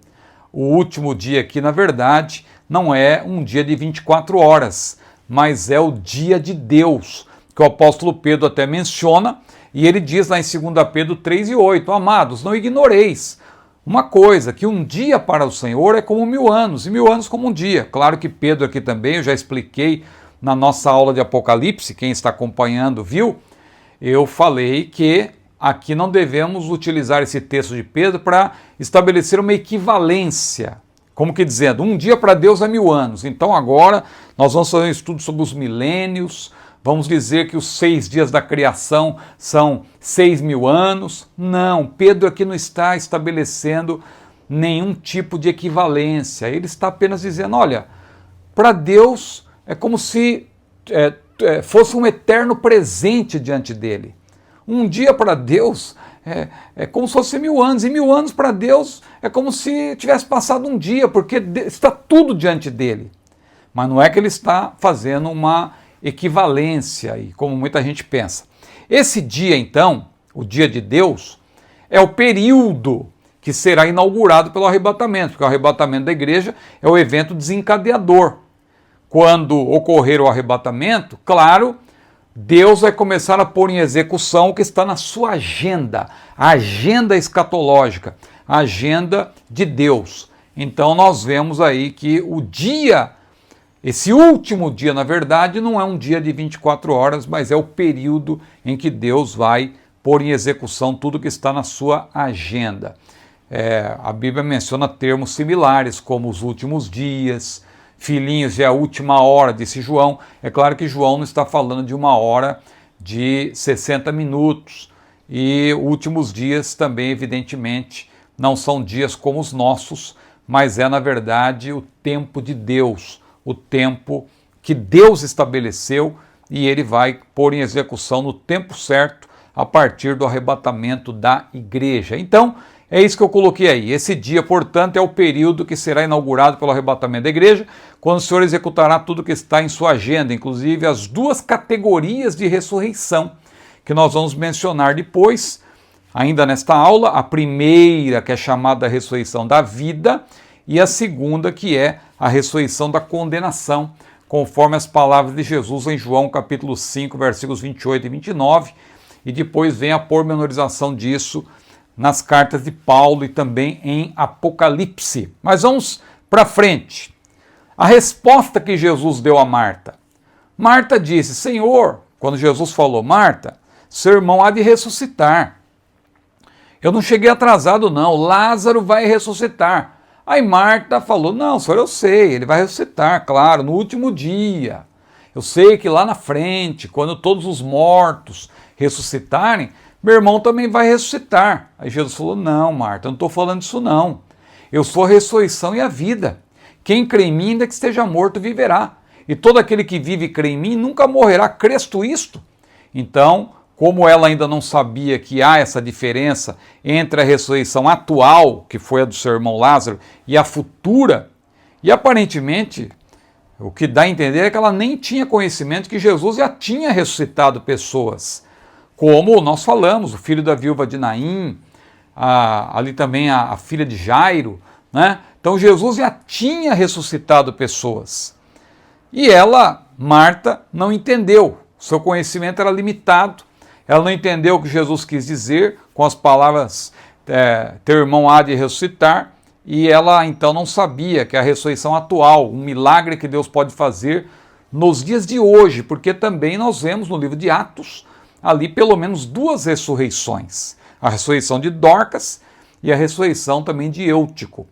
o último dia aqui, na verdade, não é um dia de 24 horas, mas é o dia de Deus, que o apóstolo Pedro até menciona, e ele diz lá em 2 Pedro 3:8, amados, não ignoreis uma coisa, que um dia para o Senhor é como 1000 anos, e 1000 anos como um dia. Claro que Pedro aqui também, eu já expliquei na nossa aula de Apocalipse, quem está acompanhando viu, eu falei que aqui não devemos utilizar esse texto de Pedro para estabelecer uma equivalência, como que dizendo, um dia para Deus é 1000 anos, então agora nós vamos fazer um estudo sobre os milênios, vamos dizer que os 6 dias da criação são 6.000 anos. Não, Pedro aqui não está estabelecendo nenhum tipo de equivalência. Ele está apenas dizendo, olha, para Deus é como se fosse um eterno presente diante dele. Um dia para Deus é como se fosse 1000 anos, e 1000 anos para Deus é como se tivesse passado um dia, porque está tudo diante dele. Mas não é que ele está fazendo uma equivalência, e como muita gente pensa. Esse dia, então, o dia de Deus, é o período que será inaugurado pelo arrebatamento, porque o arrebatamento da igreja é o evento desencadeador. Quando ocorrer o arrebatamento, claro, Deus vai começar a pôr em execução o que está na sua agenda, a agenda escatológica, a agenda de Deus. Então nós vemos aí que o dia, esse último dia, na verdade, não é um dia de 24 horas, mas é o período em que Deus vai pôr em execução tudo que está na sua agenda. A Bíblia menciona termos similares, como os últimos dias, filhinhos, é a última hora, disse João. É claro que João não está falando de uma hora de 60 minutos. E últimos dias também, evidentemente, não são dias como os nossos, mas é, na verdade, o tempo de Deus, o tempo que Deus estabeleceu, e ele vai pôr em execução no tempo certo, a partir do arrebatamento da igreja. Então, é isso que eu coloquei aí. Esse dia, portanto, é o período que será inaugurado pelo arrebatamento da igreja, quando o Senhor executará tudo que está em sua agenda, inclusive as 2 categorias de ressurreição, que nós vamos mencionar depois, ainda nesta aula. A primeira, que é chamada ressurreição da vida, e a segunda, que é a ressurreição da condenação, conforme as palavras de Jesus em João capítulo 5, versículos 28 e 29, e depois vem a pormenorização disso nas cartas de Paulo e também em Apocalipse. Mas vamos para frente. A resposta que Jesus deu a Marta. Marta disse, Senhor, quando Jesus falou, Marta, seu irmão há de ressuscitar. Eu não cheguei atrasado não, Lázaro vai ressuscitar. Aí Marta falou, não, Senhor, eu sei, ele vai ressuscitar, claro, no último dia. Eu sei que lá na frente, quando todos os mortos ressuscitarem, meu irmão também vai ressuscitar. Aí Jesus falou, não, Marta, eu não estou falando disso não. Eu sou a ressurreição e a vida. Quem crê em mim, ainda que esteja morto, viverá. E todo aquele que vive e crê em mim nunca morrerá. Crês tu isto? Então, como ela ainda não sabia que há essa diferença entre a ressurreição atual, que foi a do seu irmão Lázaro, e a futura, e aparentemente o que dá a entender é que ela nem tinha conhecimento que Jesus já tinha ressuscitado pessoas, como nós falamos, o filho da viúva de Naim, ali também a filha de Jairo, né? Então Jesus já tinha ressuscitado pessoas. E ela, Marta, não entendeu, seu conhecimento era limitado, ela não entendeu o que Jesus quis dizer com as palavras, teu irmão há de ressuscitar, e ela então não sabia que a ressurreição atual, um milagre que Deus pode fazer nos dias de hoje, porque também nós vemos no livro de Atos, ali pelo menos 2 ressurreições, a ressurreição de Dorcas e a ressurreição também de Eutico.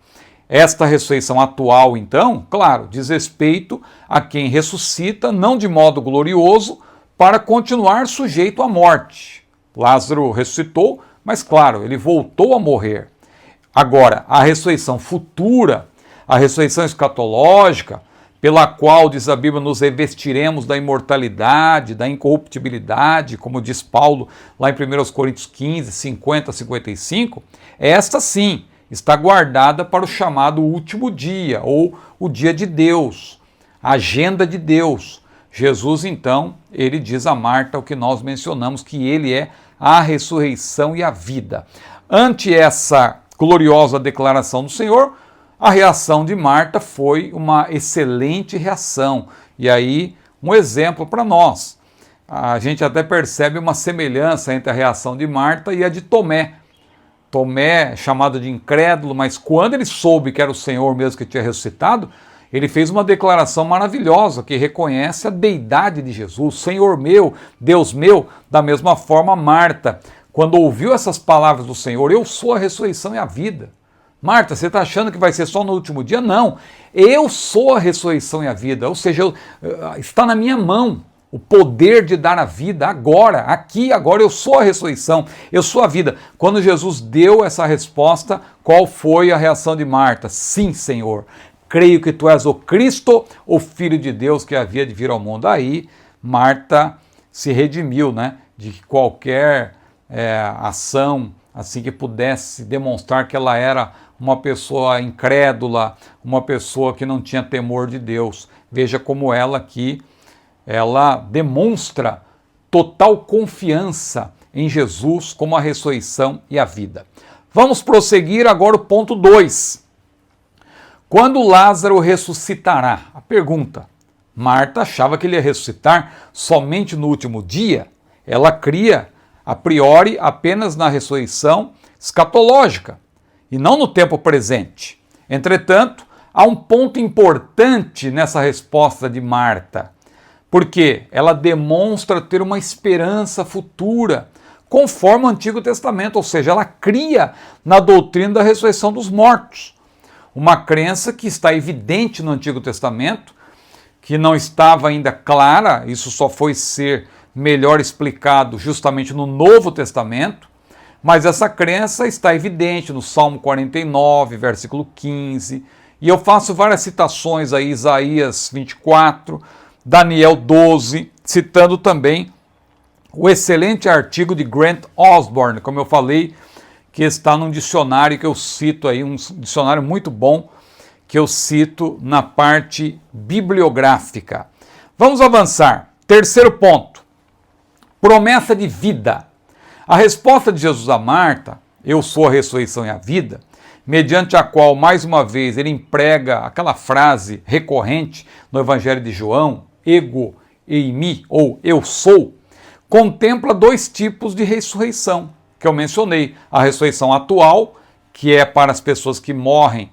Esta ressurreição atual, então, claro, diz respeito a quem ressuscita, não de modo glorioso, para continuar sujeito à morte. Lázaro ressuscitou, mas claro, ele voltou a morrer. Agora, a ressurreição futura, a ressurreição escatológica, pela qual, diz a Bíblia, nos revestiremos da imortalidade, da incorruptibilidade, como diz Paulo lá em 1 Coríntios 15, 50, 55, esta sim está guardada para o chamado último dia, ou o dia de Deus, a agenda de Deus. Jesus, então, ele diz a Marta o que nós mencionamos, que ele é a ressurreição e a vida. Ante essa gloriosa declaração do Senhor, A reação de Marta foi uma excelente reação. E aí, um exemplo para nós. A gente até percebe uma semelhança entre a reação de Marta e a de Tomé. Tomé, chamado de incrédulo, mas quando ele soube que era o Senhor mesmo que tinha ressuscitado, ele fez uma declaração maravilhosa que reconhece a deidade de Jesus, Senhor meu, Deus meu. Da mesma forma, Marta, quando ouviu essas palavras do Senhor, eu sou a ressurreição e a vida. Marta, você está achando que vai ser só no último dia? Não, eu sou a ressurreição e a vida, ou seja, está na minha mão o poder de dar a vida agora, aqui, agora. Eu sou a ressurreição, eu sou a vida. Quando Jesus deu essa resposta, qual foi a reação de Marta? Sim, Senhor, creio que tu és o Cristo, o Filho de Deus que havia de vir ao mundo. Aí Marta se redimiu, né, de qualquer ação assim que pudesse demonstrar que ela era uma pessoa incrédula, uma pessoa que não tinha temor de Deus. Veja como ela aqui, ela demonstra total confiança em Jesus como a ressurreição e a vida. Vamos prosseguir agora o ponto 2. Quando Lázaro ressuscitará? A pergunta. Marta achava que ele ia ressuscitar somente no último dia. Ela cria, a priori, apenas na ressurreição escatológica e não no tempo presente. Entretanto, há um ponto importante nessa resposta de Marta, porque ela demonstra ter uma esperança futura, conforme o Antigo Testamento, ou seja, ela cria na doutrina da ressurreição dos mortos. Uma crença que está evidente no Antigo Testamento, que não estava ainda clara, isso só foi ser melhor explicado justamente no Novo Testamento, mas essa crença está evidente no Salmo 49, versículo 15, e eu faço várias citações aí, Isaías 24, Daniel 12, citando também o excelente artigo de Grant Osborne, como eu falei, que está num dicionário que eu cito aí, um dicionário muito bom, que eu cito na parte bibliográfica. Vamos avançar. Terceiro ponto. Promessa de vida. A resposta de Jesus a Marta, eu sou a ressurreição e a vida, mediante a qual, mais uma vez, ele emprega aquela frase recorrente no Evangelho de João, ego eimi, ou eu sou, contempla dois tipos de ressurreição, que eu mencionei. A ressurreição atual, que é para as pessoas que morrem,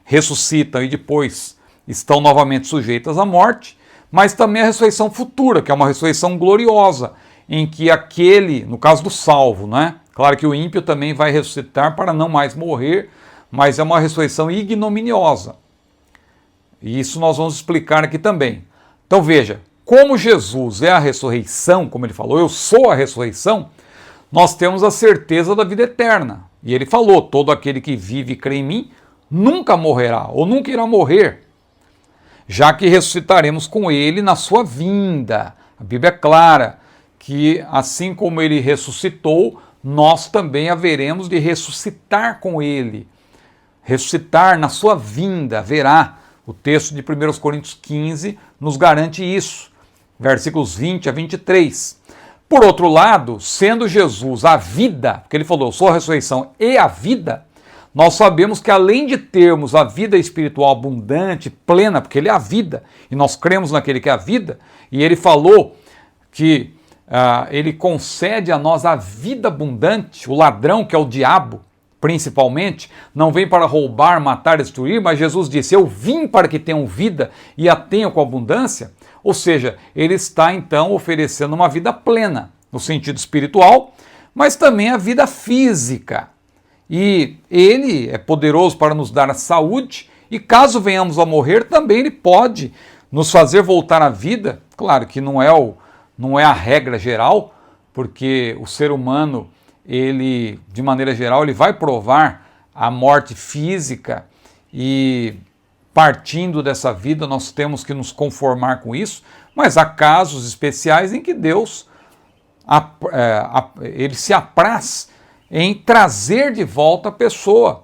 ressuscitam e depois estão novamente sujeitas à morte, mas também a ressurreição futura, que é uma ressurreição gloriosa, em que aquele, no caso do salvo, né? Claro que o ímpio também vai ressuscitar para não mais morrer, mas é uma ressurreição ignominiosa. E isso nós vamos explicar aqui também. Então veja, como Jesus é a ressurreição, como ele falou, eu sou a ressurreição, nós temos a certeza da vida eterna. E ele falou, todo aquele que vive e crê em mim, nunca morrerá, ou nunca irá morrer, já que ressuscitaremos com ele na sua vinda. A Bíblia é clara que assim como ele ressuscitou, nós também haveremos de ressuscitar com ele. Ressuscitar na sua vinda, haverá. O texto de 1 Coríntios 15 nos garante isso, versículos 20 a 23. Por outro lado, sendo Jesus a vida, porque ele falou, eu sou a ressurreição e a vida, nós sabemos que além de termos a vida espiritual abundante, plena, porque ele é a vida, e nós cremos naquele que é a vida, e ele falou que ele concede a nós a vida abundante. O ladrão, que é o diabo, principalmente, não vem para roubar, matar, destruir, mas Jesus disse, eu vim para que tenham vida e a tenham com abundância. Ou seja, ele está então oferecendo uma vida plena, no sentido espiritual, mas também a vida física. E ele é poderoso para nos dar a saúde, e caso venhamos a morrer, também ele pode nos fazer voltar à vida. Claro que não é a regra geral, porque o ser humano, ele, de maneira geral, ele vai provar a morte física, e partindo dessa vida nós temos que nos conformar com isso, mas há casos especiais em que Deus ele se apraz em trazer de volta a pessoa.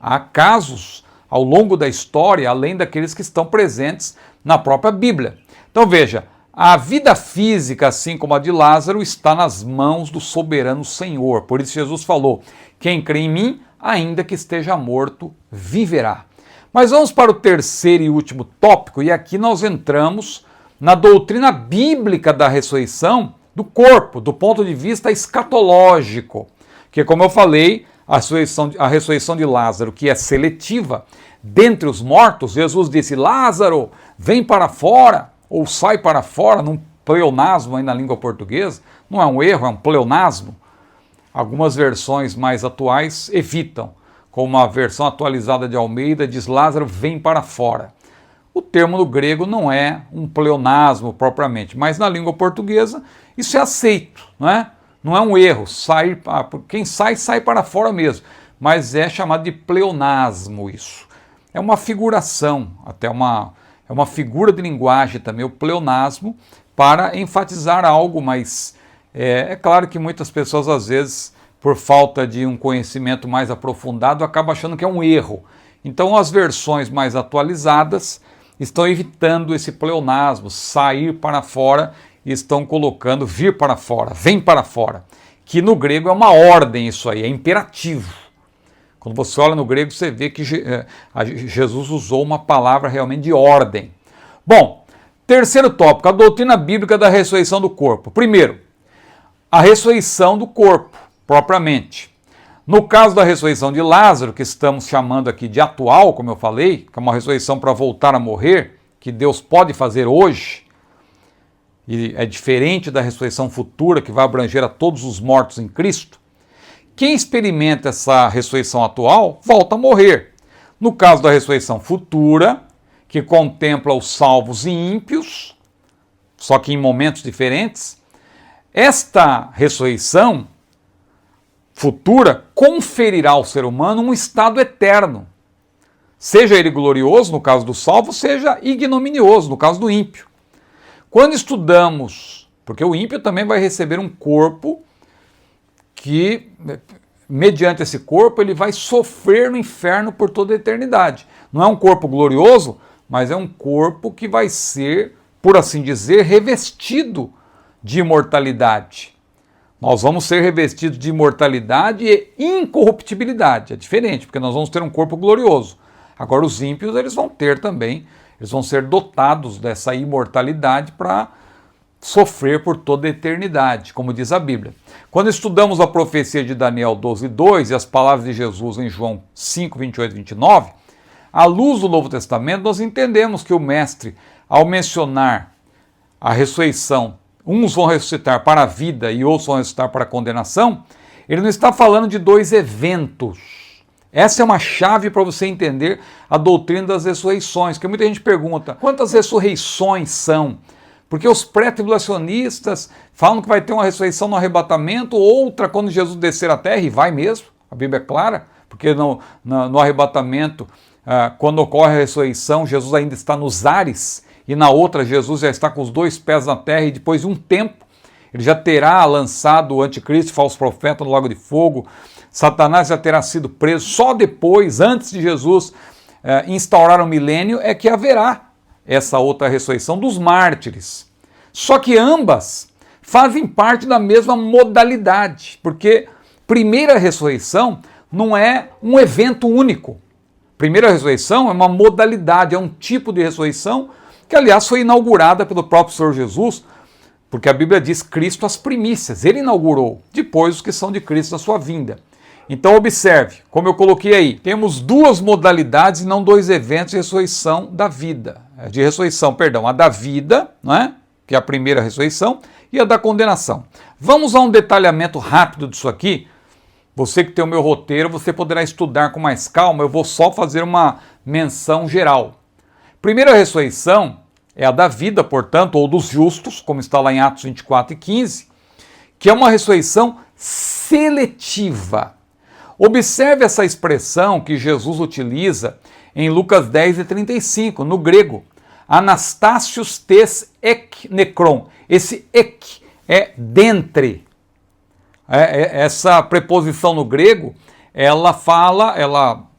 Há casos ao longo da história, além daqueles que estão presentes na própria Bíblia. Então veja, a vida física, assim como a de Lázaro, está nas mãos do soberano Senhor. Por isso Jesus falou, quem crê em mim, ainda que esteja morto, viverá. Mas vamos para o terceiro e último tópico, e aqui nós entramos na doutrina bíblica da ressurreição do corpo, do ponto de vista escatológico. Que, como eu falei, a ressurreição de Lázaro, que é seletiva, dentre os mortos, Jesus disse: Lázaro, vem para fora, ou sai para fora, num pleonasmo aí na língua portuguesa. Não é um erro, é um pleonasmo. Algumas versões mais atuais evitam, como a versão atualizada de Almeida diz: Lázaro, vem para fora. O termo no grego não é um pleonasmo propriamente, mas na língua portuguesa isso é aceito, não é? Não é um erro, quem sai, sai para fora mesmo, mas é chamado de pleonasmo isso. É uma figuração, é uma figura de linguagem também, o pleonasmo, para enfatizar algo, mas é claro que muitas pessoas às vezes, por falta de um conhecimento mais aprofundado, acabam achando que é um erro. Então as versões mais atualizadas estão evitando esse pleonasmo, sair para fora, e estão colocando vir para fora, vem para fora, que no grego é uma ordem isso aí, é imperativo. Quando você olha no grego, você vê que Jesus usou uma palavra realmente de ordem. Bom, terceiro tópico, a doutrina bíblica da ressurreição do corpo. Primeiro, a ressurreição do corpo, propriamente. No caso da ressurreição de Lázaro, que estamos chamando aqui de atual, como eu falei, que é uma ressurreição para voltar a morrer, que Deus pode fazer hoje, e é diferente da ressurreição futura, que vai abranger a todos os mortos em Cristo. Quem experimenta essa ressurreição atual, volta a morrer. No caso da ressurreição futura, que contempla os salvos e ímpios, só que em momentos diferentes, esta ressurreição futura conferirá ao ser humano um estado eterno. Seja ele glorioso, no caso do salvo, seja ignominioso, no caso do ímpio. Quando estudamos, porque o ímpio também vai receber um corpo que, mediante esse corpo, ele vai sofrer no inferno por toda a eternidade. Não é um corpo glorioso, mas é um corpo que vai ser, por assim dizer, revestido de imortalidade. Nós vamos ser revestidos de imortalidade e incorruptibilidade. É diferente, porque nós vamos ter um corpo glorioso. Agora os ímpios, eles vão ter também, eles vão ser dotados dessa imortalidade para sofrer por toda a eternidade, como diz a Bíblia. Quando estudamos a profecia de Daniel 12:2 e as palavras de Jesus em João 5:28 e 29, à luz do Novo Testamento, nós entendemos que o Mestre, ao mencionar a ressurreição, uns vão ressuscitar para a vida e outros vão ressuscitar para a condenação, ele não está falando de dois eventos. Essa é uma chave para você entender a doutrina das ressurreições, que muita gente pergunta, quantas ressurreições são? Porque os pré-tribulacionistas falam que vai ter uma ressurreição no arrebatamento, outra quando Jesus descer à terra, e vai mesmo, a Bíblia é clara, porque no arrebatamento, quando ocorre a ressurreição, Jesus ainda está nos ares, e na outra Jesus já está com os dois pés na terra, e depois de um tempo, ele já terá lançado o anticristo, falso profeta, no lago de fogo. Satanás já terá sido preso. Só depois, antes de Jesus instaurar o milênio, é que haverá essa outra ressurreição dos mártires. Só que ambas fazem parte da mesma modalidade, porque primeira ressurreição não é um evento único. Primeira ressurreição é uma modalidade, é um tipo de ressurreição que, aliás, foi inaugurada pelo próprio Senhor Jesus, porque a Bíblia diz Cristo as primícias, ele inaugurou, depois os que são de Cristo na sua vinda. Então observe, como eu coloquei aí, temos duas modalidades e não dois eventos de ressurreição da vida. A da vida, não é? Que é a primeira ressurreição, e a da condenação. Vamos a um detalhamento rápido disso aqui. Você que tem o meu roteiro, você poderá estudar com mais calma, eu vou só fazer uma menção geral. Primeira ressurreição é a da vida, portanto, ou dos justos, como está lá em Atos 24 e 15, que é uma ressurreição seletiva. Observe essa expressão que Jesus utiliza em Lucas 10 e 35, no grego. Anastásios tes ek nekron. Esse ek é dentre. Essa preposição no grego, ela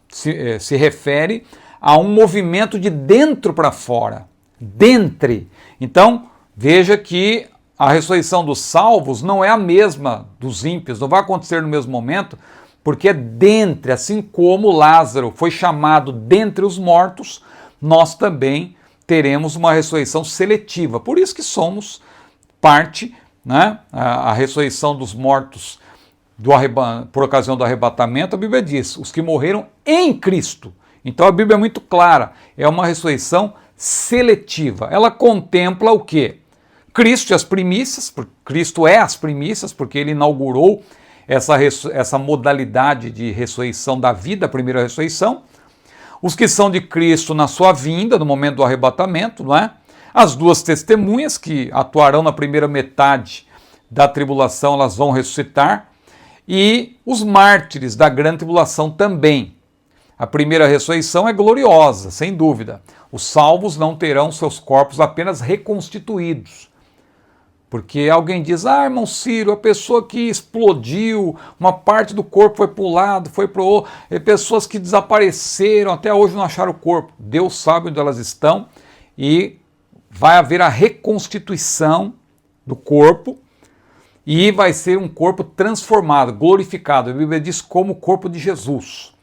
se refere a um movimento de dentro para fora. Dentre. Então, veja que a ressurreição dos salvos não é a mesma dos ímpios, não vai acontecer no mesmo momento, porque é dentre, assim como Lázaro foi chamado dentre os mortos, nós também teremos uma ressurreição seletiva. Por isso que somos parte, né? A ressurreição dos mortos por ocasião do arrebatamento, a Bíblia diz, os que morreram em Cristo. Então a Bíblia é muito clara, é uma ressurreição seletiva. Ela contempla o quê? Cristo e as primícias, Cristo é as primícias, porque ele inaugurou essa modalidade de ressurreição da vida, a primeira ressurreição. Os que são de Cristo na sua vinda, no momento do arrebatamento, não é? As duas testemunhas que atuarão na primeira metade da tribulação, elas vão ressuscitar. E os mártires da grande tribulação também. A primeira ressurreição é gloriosa, sem dúvida. Os salvos não terão seus corpos apenas reconstituídos. Porque alguém diz, irmão Ciro, a pessoa que explodiu, uma parte do corpo foi para um lado, foi para o outro, pessoas que desapareceram, até hoje não acharam o corpo. Deus sabe onde elas estão e vai haver a reconstituição do corpo e vai ser um corpo transformado, glorificado. A Bíblia diz como o corpo de Jesus.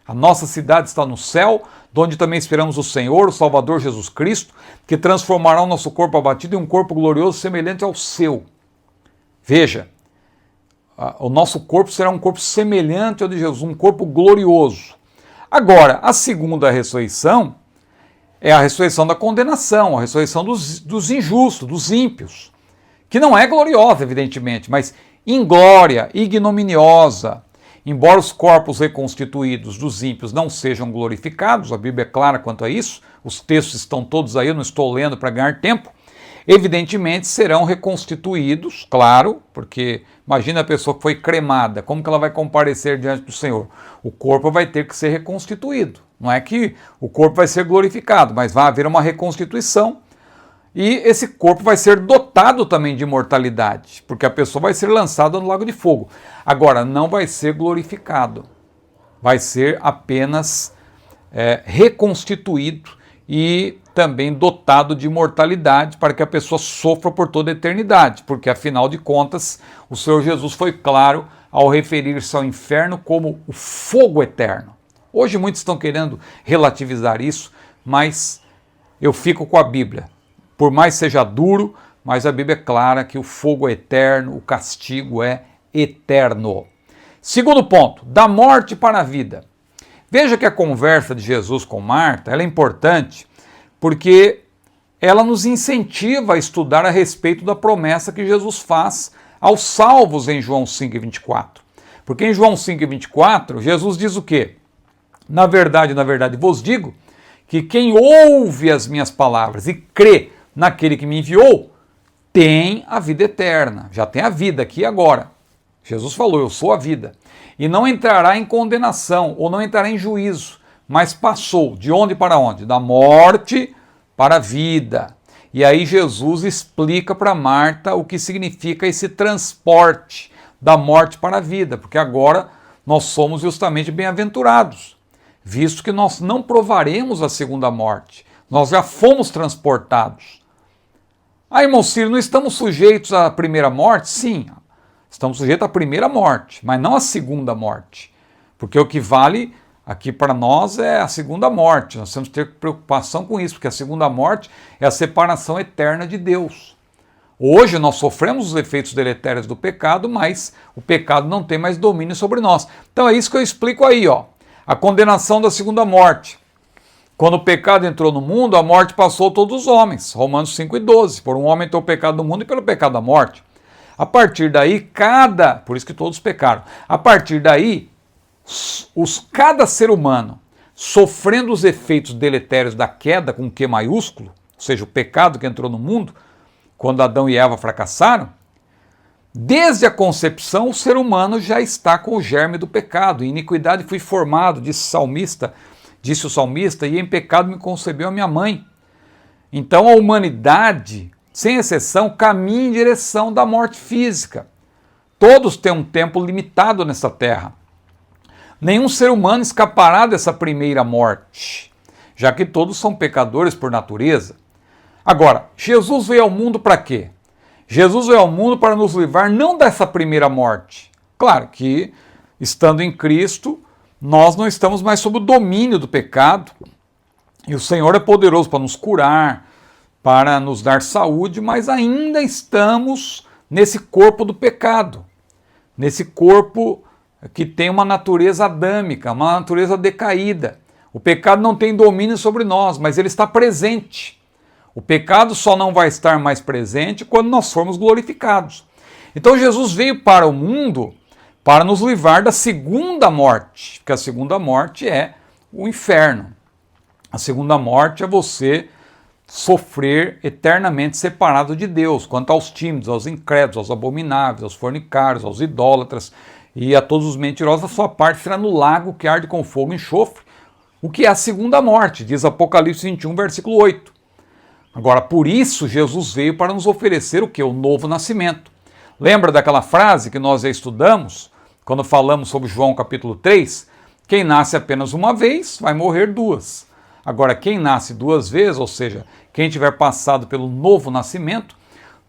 A nossa cidade está no céu, de onde também esperamos o Senhor, o Salvador Jesus Cristo, que transformará o nosso corpo abatido em um corpo glorioso semelhante ao seu. Veja, o nosso corpo será um corpo semelhante ao de Jesus, um corpo glorioso. Agora, a segunda ressurreição é a ressurreição da condenação, a ressurreição dos injustos, dos ímpios, que não é gloriosa, evidentemente, mas inglória, ignominiosa. Embora os corpos reconstituídos dos ímpios não sejam glorificados, a Bíblia é clara quanto a isso, os textos estão todos aí, eu não estou lendo para ganhar tempo, evidentemente serão reconstituídos, claro, porque imagina a pessoa que foi cremada, como que ela vai comparecer diante do Senhor? O corpo vai ter que ser reconstituído, não é que o corpo vai ser glorificado, mas vai haver uma reconstituição. E esse corpo vai ser dotado também de imortalidade, porque a pessoa vai ser lançada no lago de fogo. Agora, não vai ser glorificado, vai ser apenas reconstituído e também dotado de imortalidade para que a pessoa sofra por toda a eternidade, porque afinal de contas o Senhor Jesus foi claro ao referir-se ao inferno como o fogo eterno. Hoje muitos estão querendo relativizar isso, mas eu fico com a Bíblia. Por mais seja duro, mas a Bíblia é clara que o fogo é eterno, o castigo é eterno. Segundo ponto, da morte para a vida. Veja que a conversa de Jesus com Marta ela é importante porque ela nos incentiva a estudar a respeito da promessa que Jesus faz aos salvos em João 5,24. Porque em João 5,24, Jesus diz o quê? Na verdade, vos digo que quem ouve as minhas palavras e crê naquele que me enviou, tem a vida eterna, já tem a vida aqui e agora. Jesus falou, eu sou a vida. E não entrará em condenação, ou não entrará em juízo, mas passou de onde para onde? Da morte para a vida. E aí Jesus explica para Marta o que significa esse transporte da morte para a vida, porque agora nós somos justamente bem-aventurados, visto que nós não provaremos a segunda morte, nós já fomos transportados. Irmão Ciro, não estamos sujeitos à primeira morte? Sim, estamos sujeitos à primeira morte, mas não à segunda morte. Porque o que vale aqui para nós é a segunda morte. Nós temos que ter preocupação com isso, porque a segunda morte é a separação eterna de Deus. Hoje nós sofremos os efeitos deletérios do pecado, mas o pecado não tem mais domínio sobre nós. Então é isso que eu explico aí, ó. A condenação da segunda morte. Quando o pecado entrou no mundo, a morte passou a todos os homens. Romanos 5,12. Por um homem entrou o pecado no mundo e pelo pecado a morte. A partir daí, por isso que todos pecaram. A partir daí, cada ser humano, sofrendo os efeitos deletérios da queda, com Q maiúsculo, ou seja, o pecado que entrou no mundo, quando Adão e Eva fracassaram, desde a concepção o ser humano já está com o germe do pecado. Em iniquidade fui formado, disse o salmista, e em pecado me concebeu a minha mãe. Então a humanidade, sem exceção, caminha em direção da morte física. Todos têm um tempo limitado nessa terra. Nenhum ser humano escapará dessa primeira morte, já que todos são pecadores por natureza. Agora, Jesus veio ao mundo para quê? Jesus veio ao mundo para nos livrar não dessa primeira morte. Claro que estando em Cristo, nós não estamos mais sob o domínio do pecado, e o Senhor é poderoso para nos curar, para nos dar saúde, mas ainda estamos nesse corpo do pecado, nesse corpo que tem uma natureza adâmica, uma natureza decaída. O pecado não tem domínio sobre nós, mas ele está presente. O pecado só não vai estar mais presente quando nós formos glorificados. Então Jesus veio para o mundo para nos livrar da segunda morte, porque a segunda morte é o inferno. A segunda morte é você sofrer eternamente separado de Deus, quanto aos tímidos, aos incrédulos, aos abomináveis, aos fornicários, aos idólatras e a todos os mentirosos, a sua parte será no lago que arde com fogo e enxofre, o que é a segunda morte, diz Apocalipse 21, versículo 8. Agora, por isso Jesus veio para nos oferecer o que? O novo nascimento. Lembra daquela frase que nós já estudamos, quando falamos sobre João capítulo 3? Quem nasce apenas uma vez, vai morrer duas. Agora, quem nasce duas vezes, ou seja, quem tiver passado pelo novo nascimento,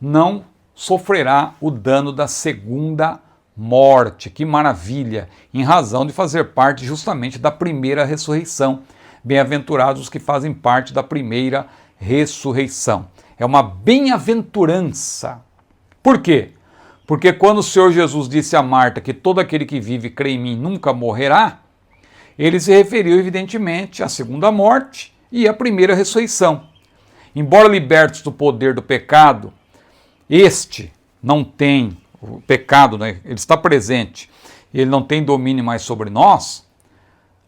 não sofrerá o dano da segunda morte. Que maravilha! Em razão de fazer parte justamente da primeira ressurreição. Bem-aventurados os que fazem parte da primeira ressurreição. É uma bem-aventurança. Por quê? Porque quando o Senhor Jesus disse a Marta que todo aquele que vive e crê em mim nunca morrerá, ele se referiu evidentemente à segunda morte e à primeira ressurreição. Embora libertos do poder do pecado, este não tem, o pecado, né, ele está presente, ele não tem domínio mais sobre nós.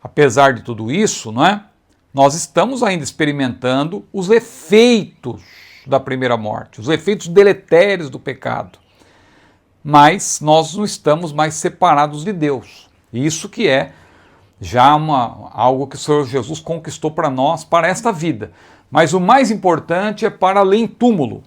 Apesar de tudo isso, não é? Nós estamos ainda experimentando os efeitos da primeira morte, os efeitos deletérios do pecado. Mas nós não estamos mais separados de Deus. Isso que é já algo que o Senhor Jesus conquistou para nós, para esta vida. Mas o mais importante é para além túmulo.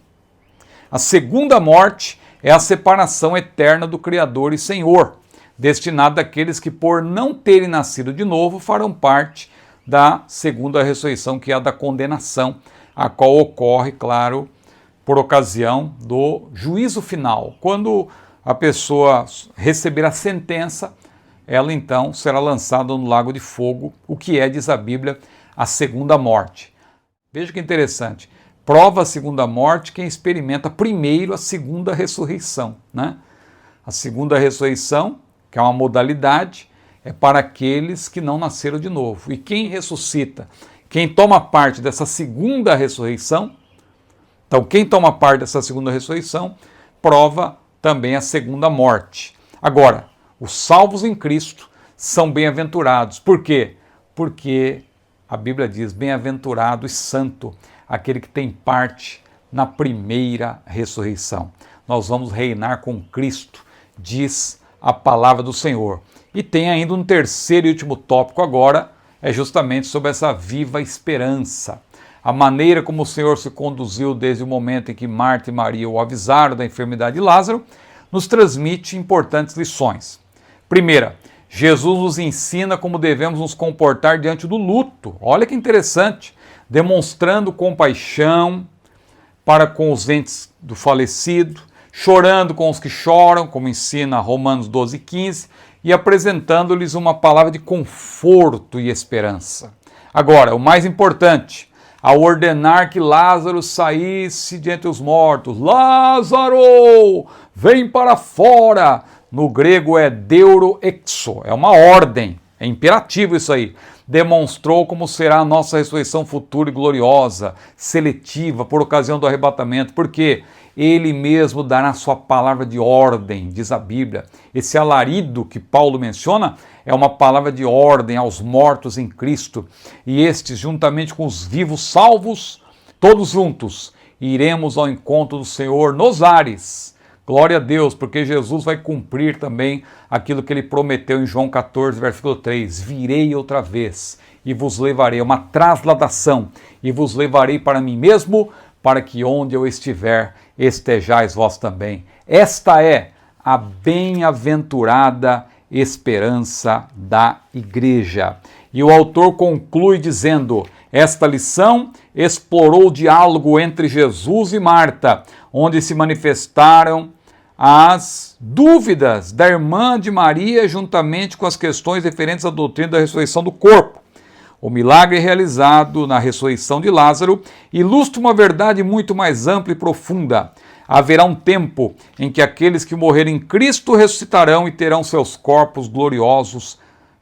A segunda morte é a separação eterna do Criador e Senhor, destinada àqueles que, por não terem nascido de novo, farão parte da segunda ressurreição, que é a da condenação, a qual ocorre, claro, por ocasião do juízo final. Quando a pessoa receber a sentença, ela então será lançada no lago de fogo, o que é, diz a Bíblia, a segunda morte. Veja que interessante. Prova a segunda morte quem experimenta primeiro a segunda ressurreição, né? A segunda ressurreição, que é uma modalidade, é para aqueles que não nasceram de novo. E quem ressuscita, quem toma parte dessa segunda ressurreição, então quem toma parte dessa segunda ressurreição, prova também a segunda morte. Agora, os salvos em Cristo são bem-aventurados. Por quê? Porque a Bíblia diz, bem-aventurado e santo, aquele que tem parte na primeira ressurreição. Nós vamos reinar com Cristo, diz a palavra do Senhor. E tem ainda um terceiro e último tópico agora, é justamente sobre essa viva esperança. A maneira como o Senhor se conduziu desde o momento em que Marta e Maria o avisaram da enfermidade de Lázaro, nos transmite importantes lições. Primeira, Jesus nos ensina como devemos nos comportar diante do luto. Olha que interessante, demonstrando compaixão para com os entes do falecido, chorando com os que choram, como ensina Romanos 12:15, e apresentando-lhes uma palavra de conforto e esperança. Agora, o mais importante, ao ordenar que Lázaro saísse de entre os mortos, Lázaro, vem para fora! No grego é deutero-exo, é uma ordem, é imperativo isso aí. Demonstrou como será a nossa ressurreição futura e gloriosa, seletiva, por ocasião do arrebatamento, porque ele mesmo dará sua palavra de ordem, diz a Bíblia. Esse alarido que Paulo menciona é uma palavra de ordem aos mortos em Cristo, e estes, juntamente com os vivos salvos, todos juntos, iremos ao encontro do Senhor nos ares. Glória a Deus, porque Jesus vai cumprir também aquilo que ele prometeu em João 14, versículo 3. Virei outra vez e vos levarei, uma trasladação, e vos levarei para mim mesmo, para que onde eu estiver, estejais vós também. Esta é a bem-aventurada esperança da igreja. E o autor conclui dizendo, esta lição explorou o diálogo entre Jesus e Marta, onde se manifestaram as dúvidas da irmã de Maria, juntamente com as questões referentes à doutrina da ressurreição do corpo. O milagre realizado na ressurreição de Lázaro ilustra uma verdade muito mais ampla e profunda. Haverá um tempo em que aqueles que morrerem em Cristo ressuscitarão e terão seus corpos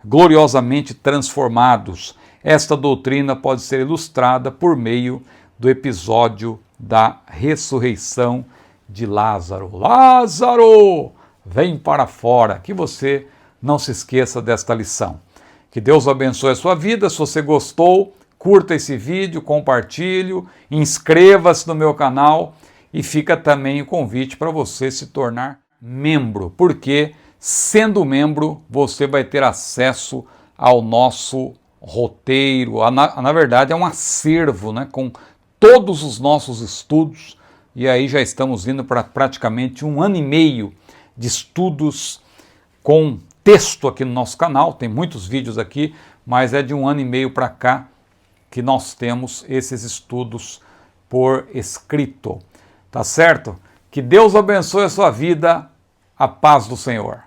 gloriosamente transformados. Esta doutrina pode ser ilustrada por meio do episódio da ressurreição de Lázaro. Lázaro, vem para fora. Que você não se esqueça desta lição. Que Deus abençoe a sua vida. Se você gostou, curta esse vídeo, compartilhe, inscreva-se no meu canal e fica também o convite para você se tornar membro, porque sendo membro você vai ter acesso ao nosso roteiro, na verdade é um acervo, né, com todos os nossos estudos, e aí já estamos indo para praticamente 1 ano e meio de estudos com texto aqui no nosso canal. Tem muitos vídeos aqui, mas é de 1 ano e meio para cá que nós temos esses estudos por escrito. Tá certo? Que Deus abençoe a sua vida. A paz do Senhor.